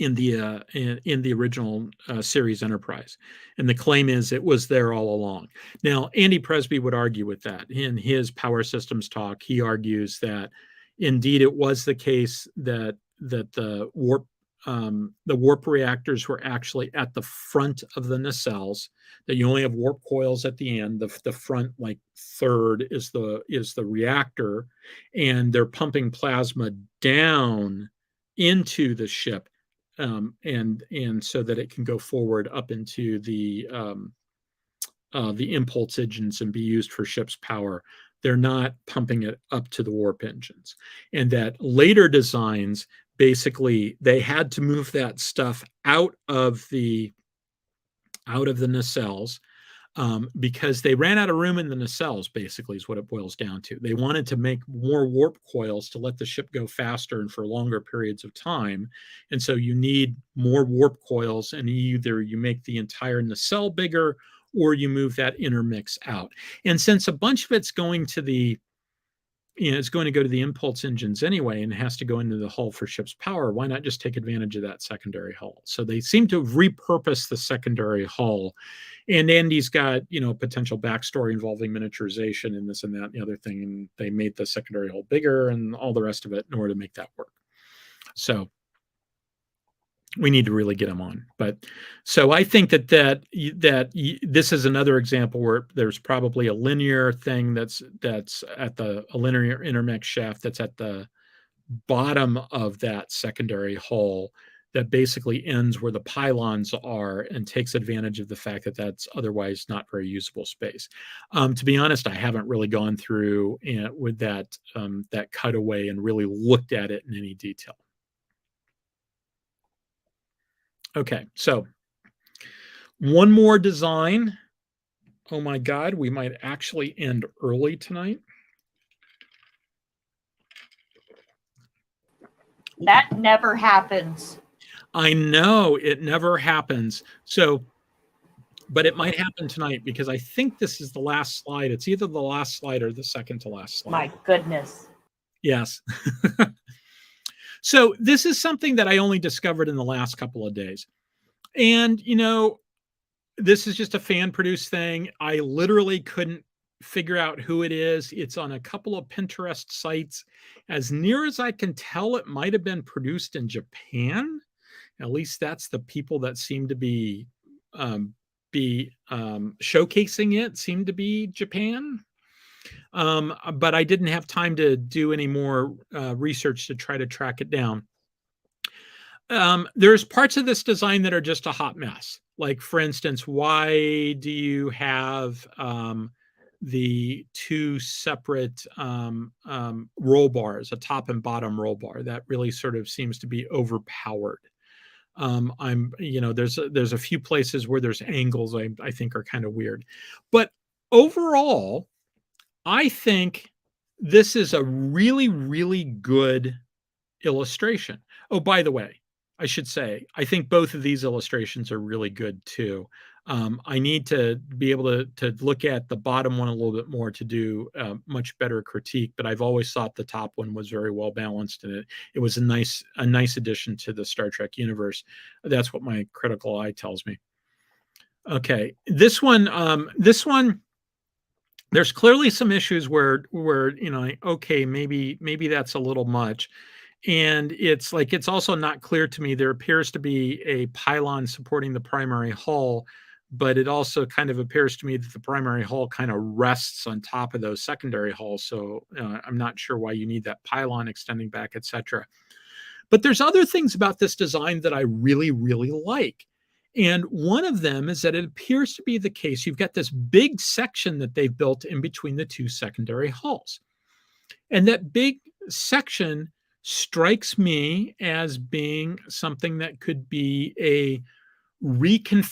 A: original series Enterprise, and the claim is it was there all along. Now, Andy Presby would argue with that. In his power systems talk, he argues that indeed it was the case that the warp reactors were actually at the front of the nacelles, that you only have warp coils at the end. The front, like third, is the reactor, and they're pumping plasma down into the ship. And so that it can go forward up into the impulse engines and be used for ship's power. They're not pumping it up to the warp engines. And that later designs, basically, they had to move that stuff out of the nacelles, because they ran out of room in the nacelles, basically, is what it boils down to. They wanted to make more warp coils to let the ship go faster and for longer periods of time. And so you need more warp coils, and either you make the entire nacelle bigger or you move that intermix out. And since a bunch of it's going to it's going to go to the impulse engines anyway, and has to go into the hull for ship's power, why not just take advantage of that secondary hull? So they seem to have repurposed the secondary hull. And Andy's got, potential backstory involving miniaturization and this and that and the other thing. And they made the secondary hull bigger and all the rest of it in order to make that work. So, we need to really get them on. But so I think that this is another example where there's probably a linear thing that's at a linear intermix shaft that's at the bottom of that secondary hull that basically ends where the pylons are and takes advantage of the fact that that's otherwise not very usable space. To be honest, I haven't really gone through with that cutaway and really looked at it in any detail. Okay, so one more design. Oh my God, we might actually end early tonight.
B: That never happens.
A: I know it never happens. So, but it might happen tonight because I think this is the last slide. It's either the last slide or the second to last slide.
B: My goodness.
A: Yes. So this is something that I only discovered in the last couple of days. And, you know, this is just a fan produced thing. I literally couldn't figure out who it is. It's on a couple of Pinterest sites. As near as I can tell, it might have been produced in Japan. At least that's the people that seem to be showcasing it, seem to be Japan. But I didn't have time to do any more research to try to track it down. There's parts of this design that are just a hot mess. Like, for instance, why do you have the two separate roll bars, a top and bottom roll bar? That really sort of seems to be overpowered. There's a few places where there's angles I think are kind of weird. But overall, I think this is a really, really good illustration. Oh, by the way, I should say, I think both of these illustrations are really good too. I need to be able to look at the bottom one a little bit more to do much better critique, but I've always thought the top one was very well balanced, and it was a nice addition to the Star Trek universe. That's what my critical eye tells me. Okay, this one, there's clearly some issues where okay, maybe that's a little much. And it's also not clear to me. There appears to be a pylon supporting the primary hull, but it also kind of appears to me that the primary hull kind of rests on top of those secondary hulls. So I'm not sure why you need that pylon extending back, etc. But there's other things about this design that I really, really like. And one of them is that it appears to be the case. You've got this big section that they've built in between the two secondary hulls. And that big section strikes me as being something that could be a mission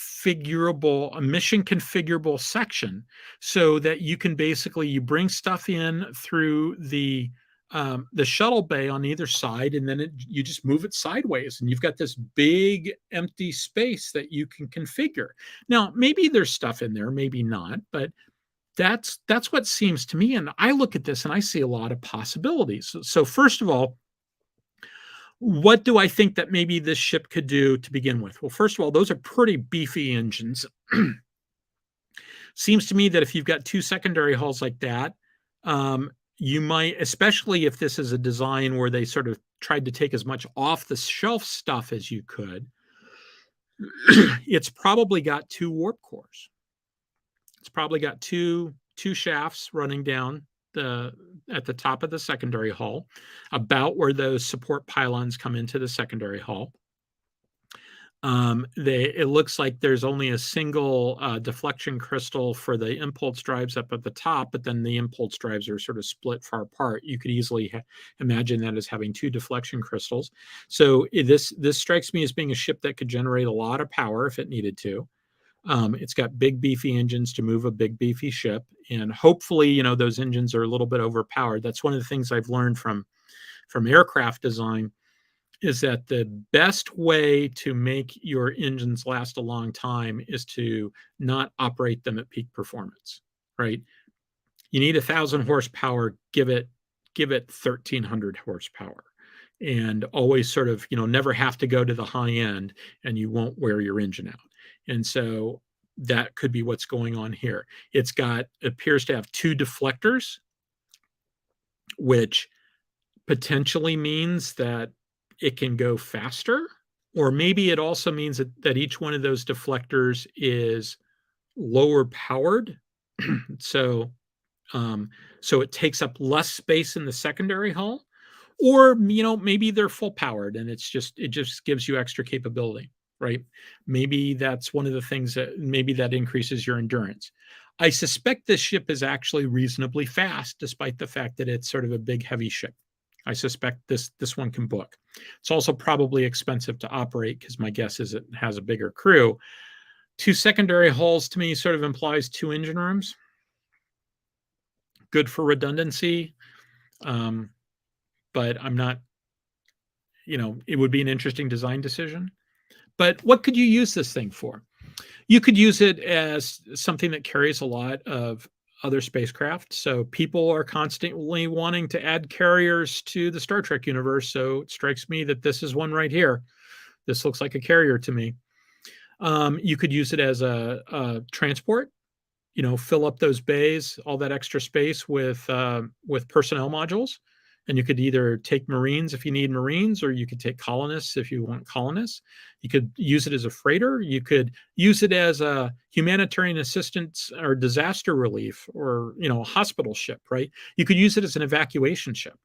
A: configurable section, so that you can you bring stuff in through the shuttle bay on either side, and then you just move it sideways, and you've got this big empty space that you can configure. Now, maybe there's stuff in there, maybe not, but that's what seems to me. And I look at this and I see a lot of possibilities. So first of all, what do I think that maybe this ship could do to begin with? Well, first of all, those are pretty beefy engines. Seems to me that if you've got two secondary hulls like that, you might, especially if this is a design where they sort of tried to take as much off the shelf stuff as you could, it's probably got two warp cores. It's probably got two shafts running down at the top of the secondary hull, about where those support pylons come into the secondary hull. It looks like there's only a single deflection crystal for the impulse drives up at the top, but then the impulse drives are sort of split far apart. You could easily imagine that as having two deflection crystals. So this strikes me as being a ship that could generate a lot of power if it needed to. It's got big beefy engines to move a big beefy ship, and hopefully, those engines are a little bit overpowered. That's one of the things I've learned from aircraft design, is that the best way to make your engines last a long time is to not operate them at peak performance, right? You need 1,000 horsepower, give it 1,300 horsepower, and always sort of, never have to go to the high end, and you won't wear your engine out. And so that could be what's going on here. Appears to have two deflectors, which potentially means that it can go faster. Or maybe it also means that each one of those deflectors is lower powered. So so it takes up less space in the secondary hull. Or maybe they're full powered and it just gives you extra capability, right? Maybe that's one of the things that increases your endurance. I suspect this ship is actually reasonably fast, despite the fact that it's sort of a big, heavy ship. I suspect this one can book. It's also probably expensive to operate because my guess is it has a bigger crew. 2 secondary hulls to me sort of implies 2 engine rooms. Good for redundancy, but I'm not, it would be an interesting design decision. But what could you use this thing for? You could use it as something that carries a lot of other spacecraft. So people are constantly wanting to add carriers to the Star Trek universe. So it strikes me that this is one right here. This looks like a carrier to me. You could use it as a transport, fill up those bays, all that extra space with personnel modules. And you could either take Marines if you need Marines, or you could take colonists if you want colonists. You could use it as a freighter. You could use it as a humanitarian assistance or disaster relief, or, a hospital ship, right? You could use it as an evacuation ship.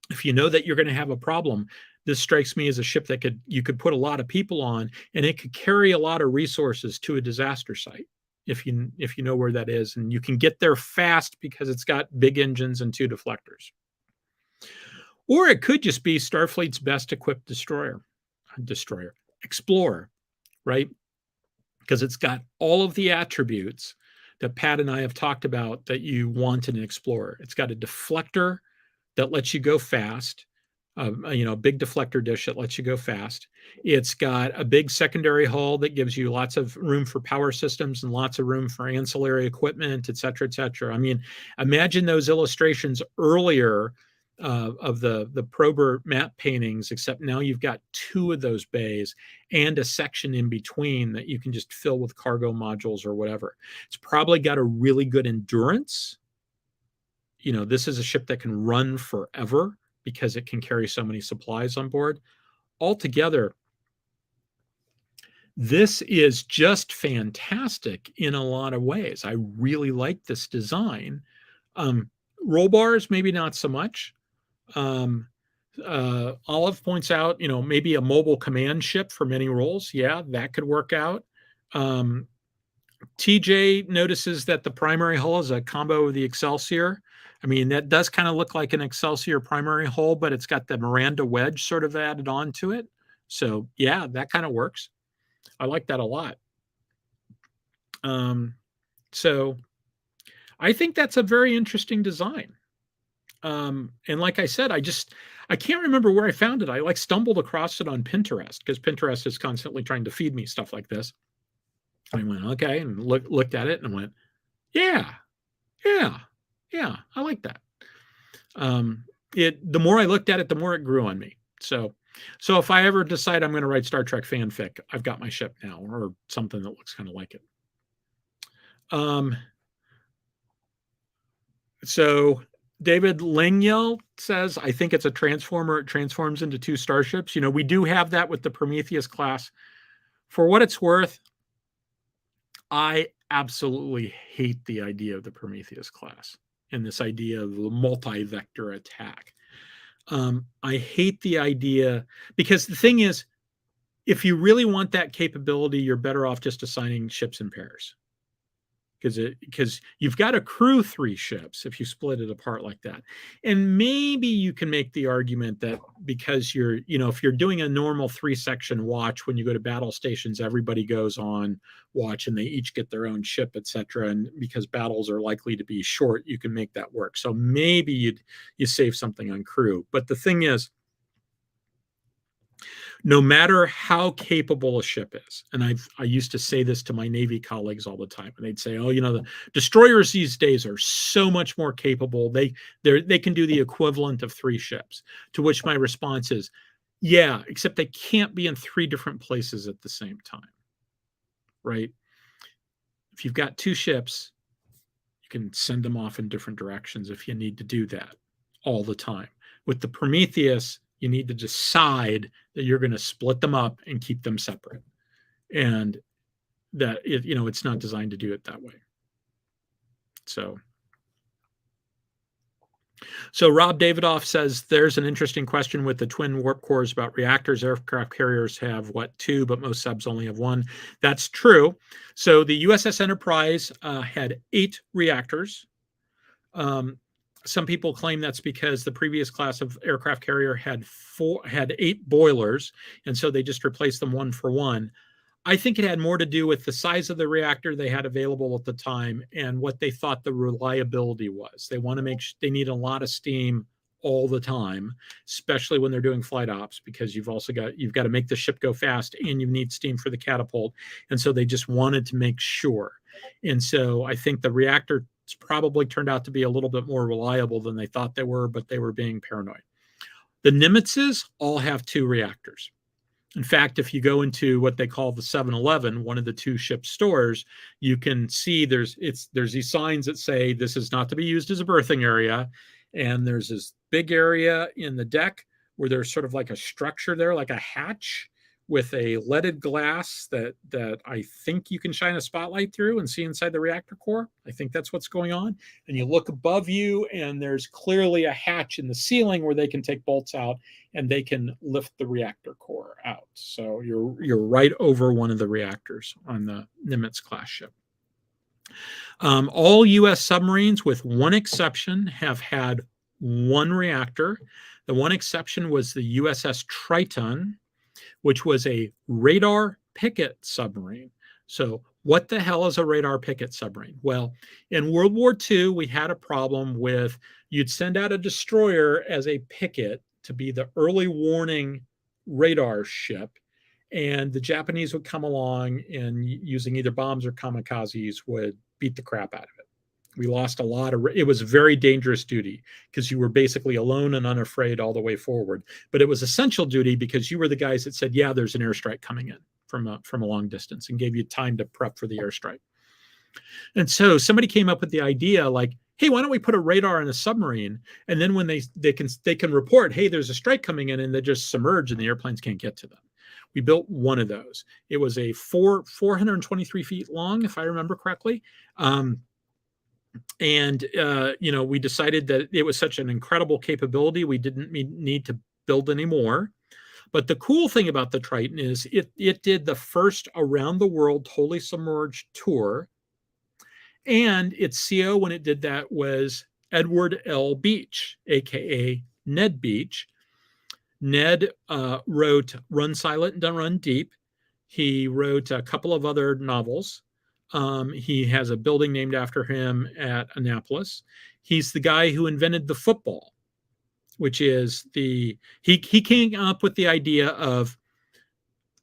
A: If you know that you're going to have a problem, this strikes me as a ship that you could put a lot of people on, and it could carry a lot of resources to a disaster site if you know where that is, and you can get there fast because it's got big engines and 2 deflectors. Or it could just be Starfleet's best equipped explorer, right? Because it's got all of the attributes that Pat and I have talked about that you want in an explorer. It's got a deflector that lets you go fast, a big deflector dish that lets you go fast. It's got a big secondary hull that gives you lots of room for power systems and lots of room for ancillary equipment, et cetera, et cetera. I mean, imagine those illustrations earlier of the Probert map paintings, except now you've got 2 of those bays and a section in between that you can just fill with cargo modules or whatever. It's probably got a really good endurance. This is a ship that can run forever because it can carry so many supplies on board. Altogether, this is just fantastic in a lot of ways. I really like this design. Roll bars, maybe not so much. Olive points out, maybe a mobile command ship for many roles. Yeah, that could work out. TJ notices that the primary hull is a combo of the Excelsior. I mean, that does kind of look like an Excelsior primary hull, but it's got the Miranda wedge sort of added on to it. So yeah, that kind of works. I like that a lot. So I think that's a very interesting design. And like I said, I can't remember where I found it. I stumbled across it on Pinterest because Pinterest is constantly trying to feed me stuff like this. I went, okay, and looked at it and went, yeah, I like that. The more I looked at it, the more it grew on me. So if I ever decide I'm going to write Star Trek fanfic, I've got my ship now, or something that looks kind of like it. So David Lingyel says, I think it's a transformer. It transforms into 2 starships. We do have that with the Prometheus class. For what it's worth, I absolutely hate the idea of the Prometheus class and this idea of the multi-vector attack. I hate the idea because the thing is, if you really want that capability, you're better off just assigning ships in pairs. Because you've got to crew 3 ships if you split it apart like that. And maybe you can make the argument that because if you're doing a normal 3-section watch, when you go to battle stations, everybody goes on watch and they each get their own ship, etc. And because battles are likely to be short, you can make that work. So maybe you save something on crew. But the thing is, no matter how capable a ship is, and I used to say this to my Navy colleagues all the time, and they'd say, oh, the destroyers these days are so much more capable. They can do the equivalent of 3 ships. To which my response is, yeah, except they can't be in 3 different places at the same time, right? If you've got 2 ships, you can send them off in different directions if you need to do that all the time. With the Prometheus, You need to decide that you're going to split them up and keep them separate. And that it's not designed to do it that way. So Rob Davidoff says there's an interesting question with the twin warp cores about reactors. Aircraft carriers have two, but most subs only have one. That's true. So the USS Enterprise had 8 reactors. Some people claim that's because the previous class of aircraft carrier had 8 boilers, and so they just replaced them one for one. I think it had more to do with the size of the reactor they had available at the time and what they thought the reliability was. They want to they need a lot of steam all the time, especially when they're doing flight ops, because you've got to make the ship go fast and you need steam for the catapult. And so they just wanted to make sure. And so I think the reactor probably turned out to be a little bit more reliable than they thought they were, but they were being paranoid. The Nimitzes all have 2 reactors. In fact, if you go into what they call the 7-Eleven, one of the 2 ship stores, you can see there's these signs that say this is not to be used as a berthing area. And there's this big area in the deck where there's sort of like a structure there, like a hatch with a leaded glass that I think you can shine a spotlight through and see inside the reactor core. I think that's what's going on. And you look above you, and there's clearly a hatch in the ceiling where they can take bolts out and they can lift the reactor core out. So you're right over one of the reactors on the Nimitz class ship. All U.S. submarines, with one exception, have had 1 reactor. The one exception was the USS Triton, which was a radar picket submarine. So what the hell is a radar picket submarine? Well, in World War II, we had a problem with you'd send out a destroyer as a picket to be the early warning radar ship, and the Japanese would come along and using either bombs or kamikazes would beat the crap out of it. We lost a lot of, it was a very dangerous duty because you were basically alone and unafraid all the way forward. But it was essential duty because you were the guys that said, yeah, there's an airstrike coming in from a long distance, and gave you time to prep for the airstrike. And so somebody came up with the idea like, hey, why don't we put a radar in a submarine? And then when they can report, hey, there's a strike coming in, and they just submerge and the airplanes can't get to them. We built one of those. It was a 423 feet long, if I remember correctly. We decided that it was such an incredible capability, we didn't need to build any more. But the cool thing about the Triton is it did the first around the world totally submerged tour. And its CO when it did that was Edward L. Beach, aka Ned Beach. Ned wrote Run Silent and Run Deep. He wrote a couple of other novels. He has a building named after him at Annapolis. He's the guy who invented the football, which is he came up with the idea of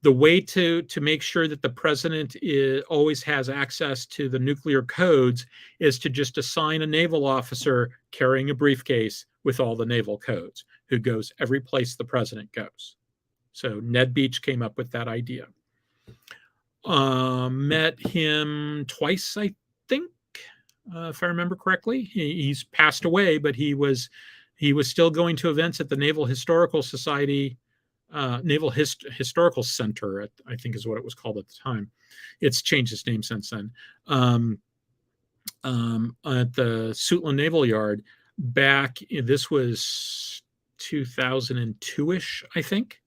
A: the way to make sure that the president always has access to the nuclear codes is to just assign a naval officer carrying a briefcase with all the naval codes, who goes every place the president goes. So Ned Beach came up with that idea. Met him twice, I think, if I remember correctly. He's passed away, but he was still going to events at the Naval Historical Society, Naval Historical Center, I think is what it was called at the time. It's changed its name since then. At the Suitland Naval Yard this was 2002-ish, I think.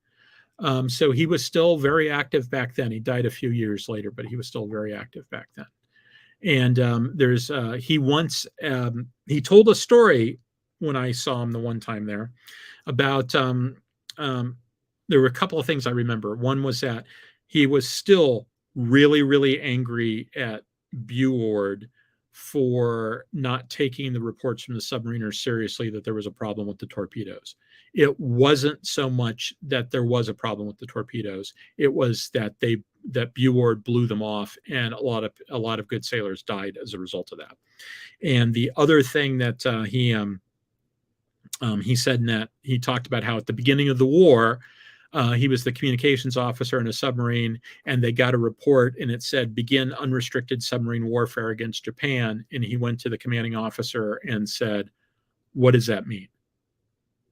A: So he was still very active back then. He died a few years later, but he was still very active back then. And he told a story when I saw him the one time there about, there were a couple of things I remember. One was that he was still really, really angry at Buord for not taking the reports from the submariners seriously that there was a problem with the torpedoes. It wasn't so much that there was a problem with the torpedoes. It was that Buord blew them off, and a lot of good sailors died as a result of that. And the other thing that he said in that he talked about how at the beginning of the war, he was the communications officer in a submarine, and they got a report and it said begin unrestricted submarine warfare against Japan. And he went to the commanding officer and said, what does that mean?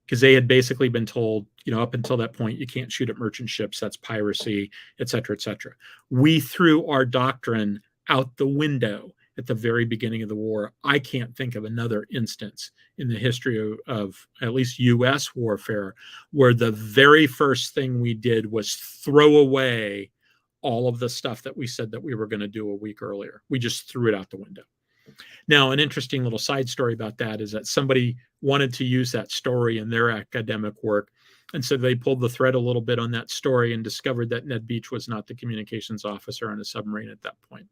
A: because they had basically been told, up until that point, you can't shoot at merchant ships. That's piracy, et cetera, et cetera. We threw our doctrine out the window at the very beginning of the war. I can't think of another instance in the history of at least U.S. warfare where the very first thing we did was throw away all of the stuff that we said that we were going to do a week earlier. We just threw it out the window. Now, an interesting little side story about that is that somebody wanted to use that story in their academic work. And so they pulled the thread a little bit on that story and discovered that Ned Beach was not the communications officer on a submarine at that point.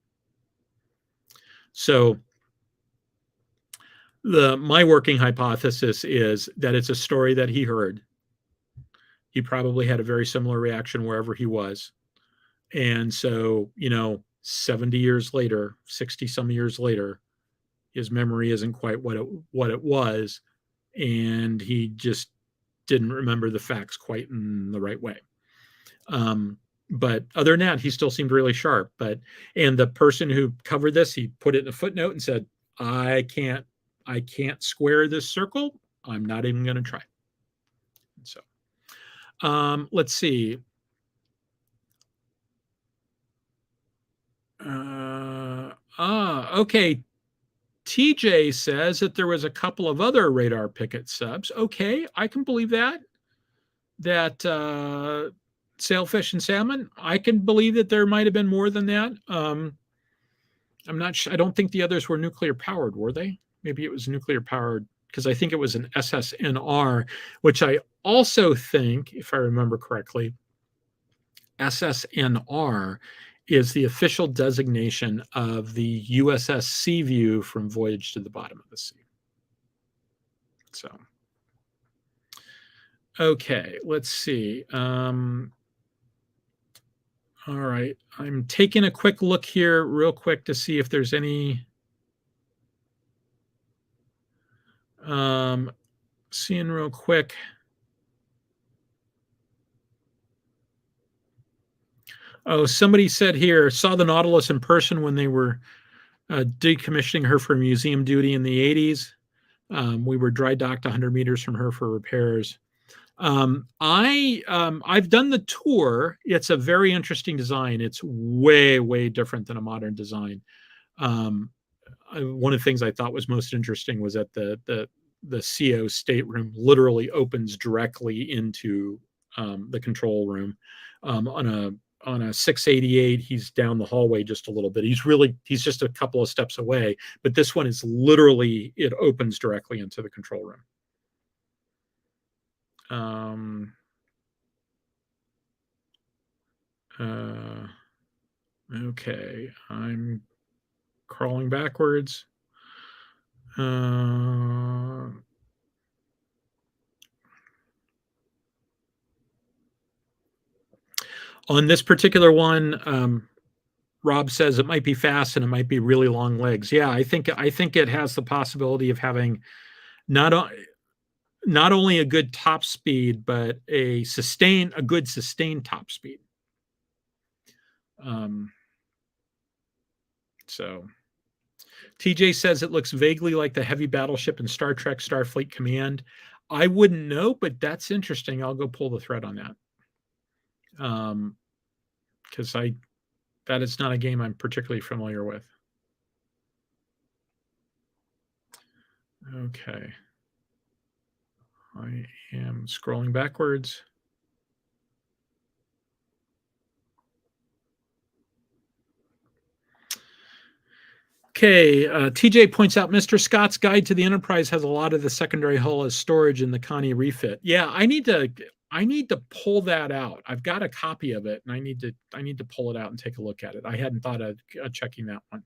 A: So my working hypothesis is that it's a story that he heard. He probably had a very similar reaction wherever he was. And so, 70 years later, 60 some years later, his memory isn't quite what it was, and he just didn't remember the facts quite in the right way. But other than that, he still seemed really sharp. And the person who covered this, he put it in a footnote and said, I can't square this circle. I'm not even going to try. So let's see. Okay. TJ says that there was a couple of other radar picket subs. Okay, I can believe that. Sailfish and salmon, I can believe that there might have been more than that. I'm not sure. I don't think the others were nuclear powered, were they? Maybe it was nuclear powered, because I think it was an SSNR, which I also think, if I remember correctly, SSNR is the official designation of the USS Seaview from Voyage to the Bottom of the Sea. So, okay, let's see. All right, I'm taking a quick look here real quick to see if there's any. Seeing real quick. Oh, somebody said here, saw the Nautilus in person when they were decommissioning her for museum duty in the 80s. We were dry docked 100 meters from her for repairs. I've done the tour. It's a very interesting design. It's way, way different than a modern design. One of the things I thought was most interesting was that the CO stateroom literally opens directly into the control room. On a 688, he's down the hallway just a little bit. He's just a couple of steps away, but this one is literally, it opens directly into the control room. Okay, I'm crawling backwards. On this particular one, Rob says it might be fast and it might be really long legs. Yeah, I think it has the possibility of having not only a good top speed, but a good sustained top speed. So TJ says it looks vaguely like the heavy battleship in Star Trek Starfleet Command. I wouldn't know, but that's interesting. I'll go pull the thread on that. Because that is not a game I'm particularly familiar with. Okay. I am scrolling backwards. Okay, TJ points out Mr. Scott's Guide to the Enterprise has a lot of the secondary hull as storage in the Connie refit. Yeah, I need to pull that out. I've got a copy of it, and I need to pull it out and take a look at it. I hadn't thought of checking that one.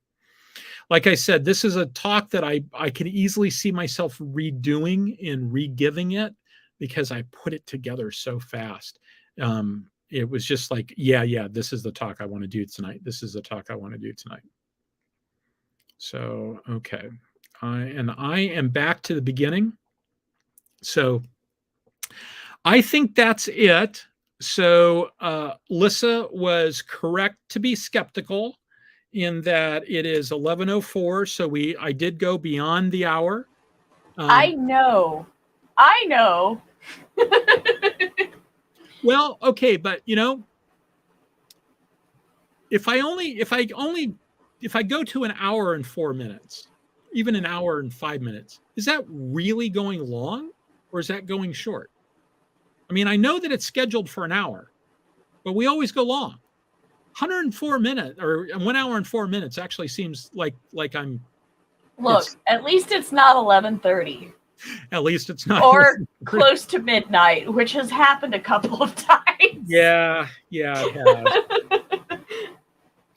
A: Like I said, this is a talk that I can easily see myself redoing and re-giving it because I put it together so fast. It was just like, yeah, this is the talk I want to do tonight. This is the talk I want to do tonight. So, okay. I am back to the beginning. So I think that's it. So Lissa was correct to be skeptical in that it is 11:04. So I did go beyond the hour.
B: I know.
A: Well, okay, but if I go to an hour and 4 minutes, even an hour and 5 minutes, is that really going long or is that going short? I mean, I know that it's scheduled for an hour, but we always go long. 104 minutes or 1 hour and 4 minutes actually seems like I'm.
B: Look, at least it's not 11:30.
A: At least it's not.
B: Or close to midnight, which has happened a couple of times.
A: Yeah, it has.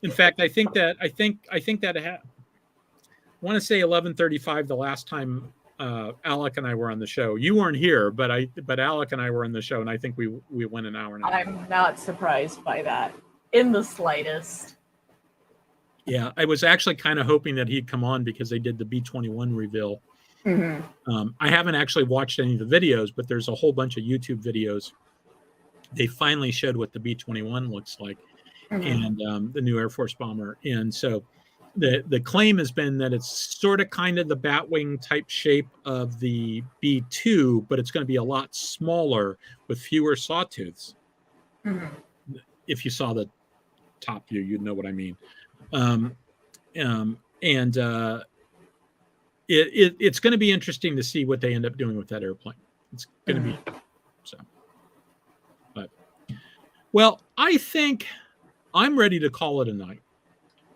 A: In fact, I think that I want to say 11:35 the last time Alec and I were on the show. You weren't here, but Alec and I were on the show, and I think we went an hour and a half.
B: I'm not surprised by that in the slightest.
A: Yeah, I was actually kind of hoping that he'd come on because they did the B-21 reveal.
B: Mm-hmm.
A: I haven't actually watched any of the videos, but there's a whole bunch of YouTube videos. They finally showed what the B-21 looks like, and the new Air Force bomber. And so the claim has been that it's sort of kind of the Batwing type shape of the B-2, but it's going to be a lot smaller with fewer sawtooths.
B: Mm-hmm.
A: If you saw the top view, you'd know what I mean. It's going to be interesting to see what they end up doing with that airplane. It's going to be so. But well, I think I'm ready to call it a night.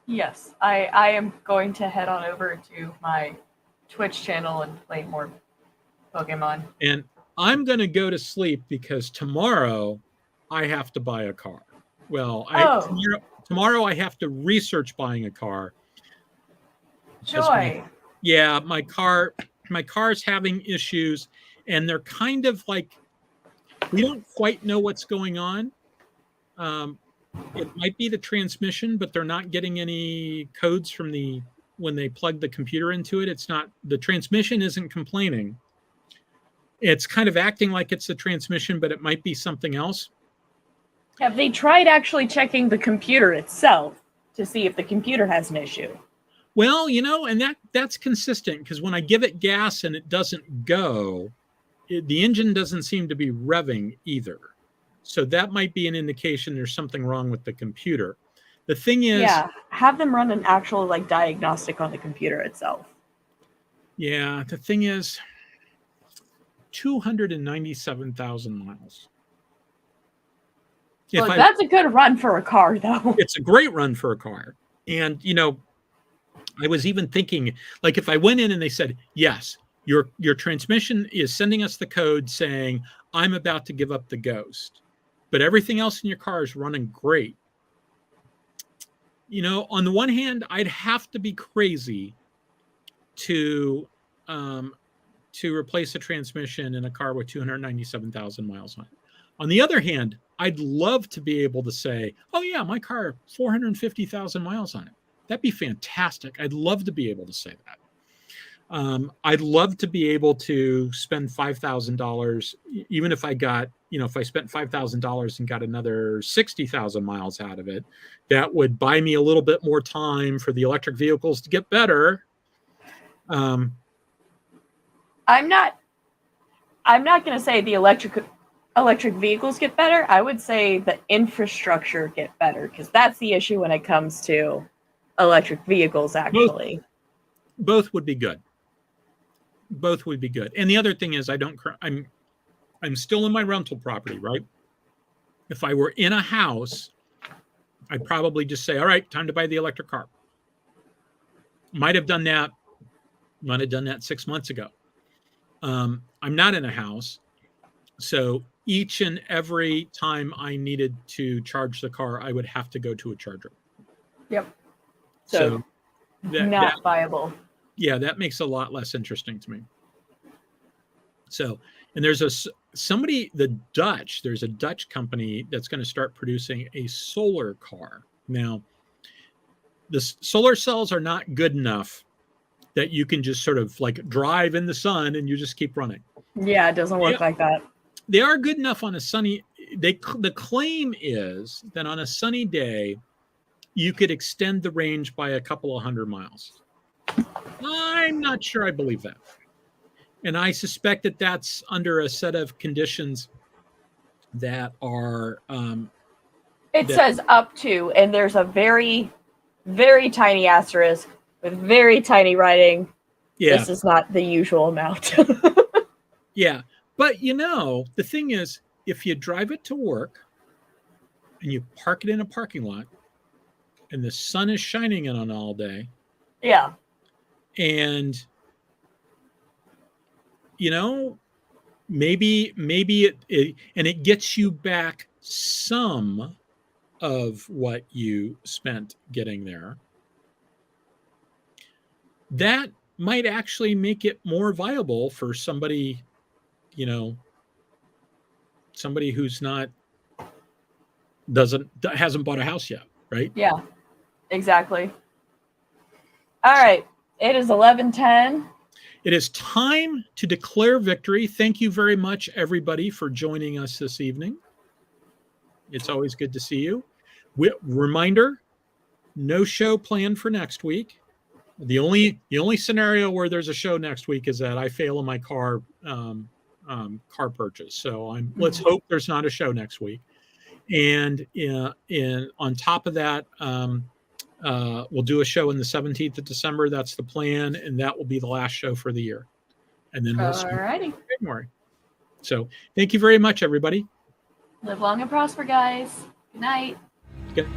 B: Yes, I am going to head on over to my Twitch channel and play more Pokemon.
A: And I'm going to go to sleep because tomorrow I have to buy a car. Well, tomorrow I have to research buying a car.
B: Joy.
A: My car's having issues, and they're kind of like, we don't quite know what's going on. It might be the transmission, but they're not getting any codes from when they plug the computer into it. It's not, the transmission isn't complaining. It's kind of acting like it's the transmission, but it might be something else.
B: Have they tried actually checking the computer itself to see if the computer has an issue?
A: Well, and that's consistent because when I give it gas and it doesn't go, the engine doesn't seem to be revving either. So that might be an indication there's something wrong with the computer. The thing is...
B: have them run an actual diagnostic on the computer itself.
A: Yeah, the thing is 297,000 miles.
B: Look, that's a good run for a car, though.
A: It's a great run for a car. And, I was even thinking, if I went in and they said, yes, your transmission is sending us the code saying, I'm about to give up the ghost, but everything else in your car is running great. On the one hand, I'd have to be crazy to replace a transmission in a car with 297,000 miles on it. On the other hand, I'd love to be able to say, oh yeah, my car, 450,000 miles on it. That'd be fantastic. I'd love to be able to say that. I'd love to be able to spend $5,000, even if I got, if I spent $5,000 and got another 60,000 miles out of it, that would buy me a little bit more time for the electric vehicles to get better.
B: I'm not going to say the electric vehicles get better. I would say the infrastructure get better, because that's the issue when it comes to electric vehicles, actually.
A: Both would be good. Both would be good. And the other thing is, I'm still in my rental property, right? If I were in a house, I'd probably just say, all right, time to buy the electric car. Might have done that 6 months ago. I'm not in a house. So each and every time I needed to charge the car, I would have to go to a charger.
B: Yep.
A: So
B: not viable.
A: Yeah, that makes a lot less interesting to me. So, and there's there's a Dutch company that's going to start producing a solar car. Now, the solar cells are not good enough that you can just sort of drive in the sun and you just keep running.
B: Yeah, it doesn't work like that.
A: They are good enough on a sunny, the claim is that on a sunny day, you could extend the range by a couple of 100 miles. I'm not sure I believe that. And I suspect that that's under a set of conditions that are.
B: It says up to, and there's a very, very tiny asterisk with very tiny writing.
A: Yeah.
B: This is not the usual amount.
A: Yeah. But, the thing is, if you drive it to work and you park it in a parking lot and the sun is shining in on all day.
B: Yeah.
A: And, maybe it gets you back some of what you spent getting there. That might actually make it more viable for somebody, somebody who's hasn't bought a house yet, right?
B: Yeah, exactly. All right. It is 11:10.
A: It is time to declare victory. Thank you very much, everybody, for joining us this evening. It's always good to see you. Reminder, no show planned for next week. The only scenario where there's a show next week is that I fail in my car purchase. So let's hope there's not a show next week. And on top of that, we'll do a show on the 17th of December. That's the plan, and that will be the last show for the year. And then we'll see in January. So thank you very much, everybody.
B: Live long and prosper, guys. Good night.
A: Good.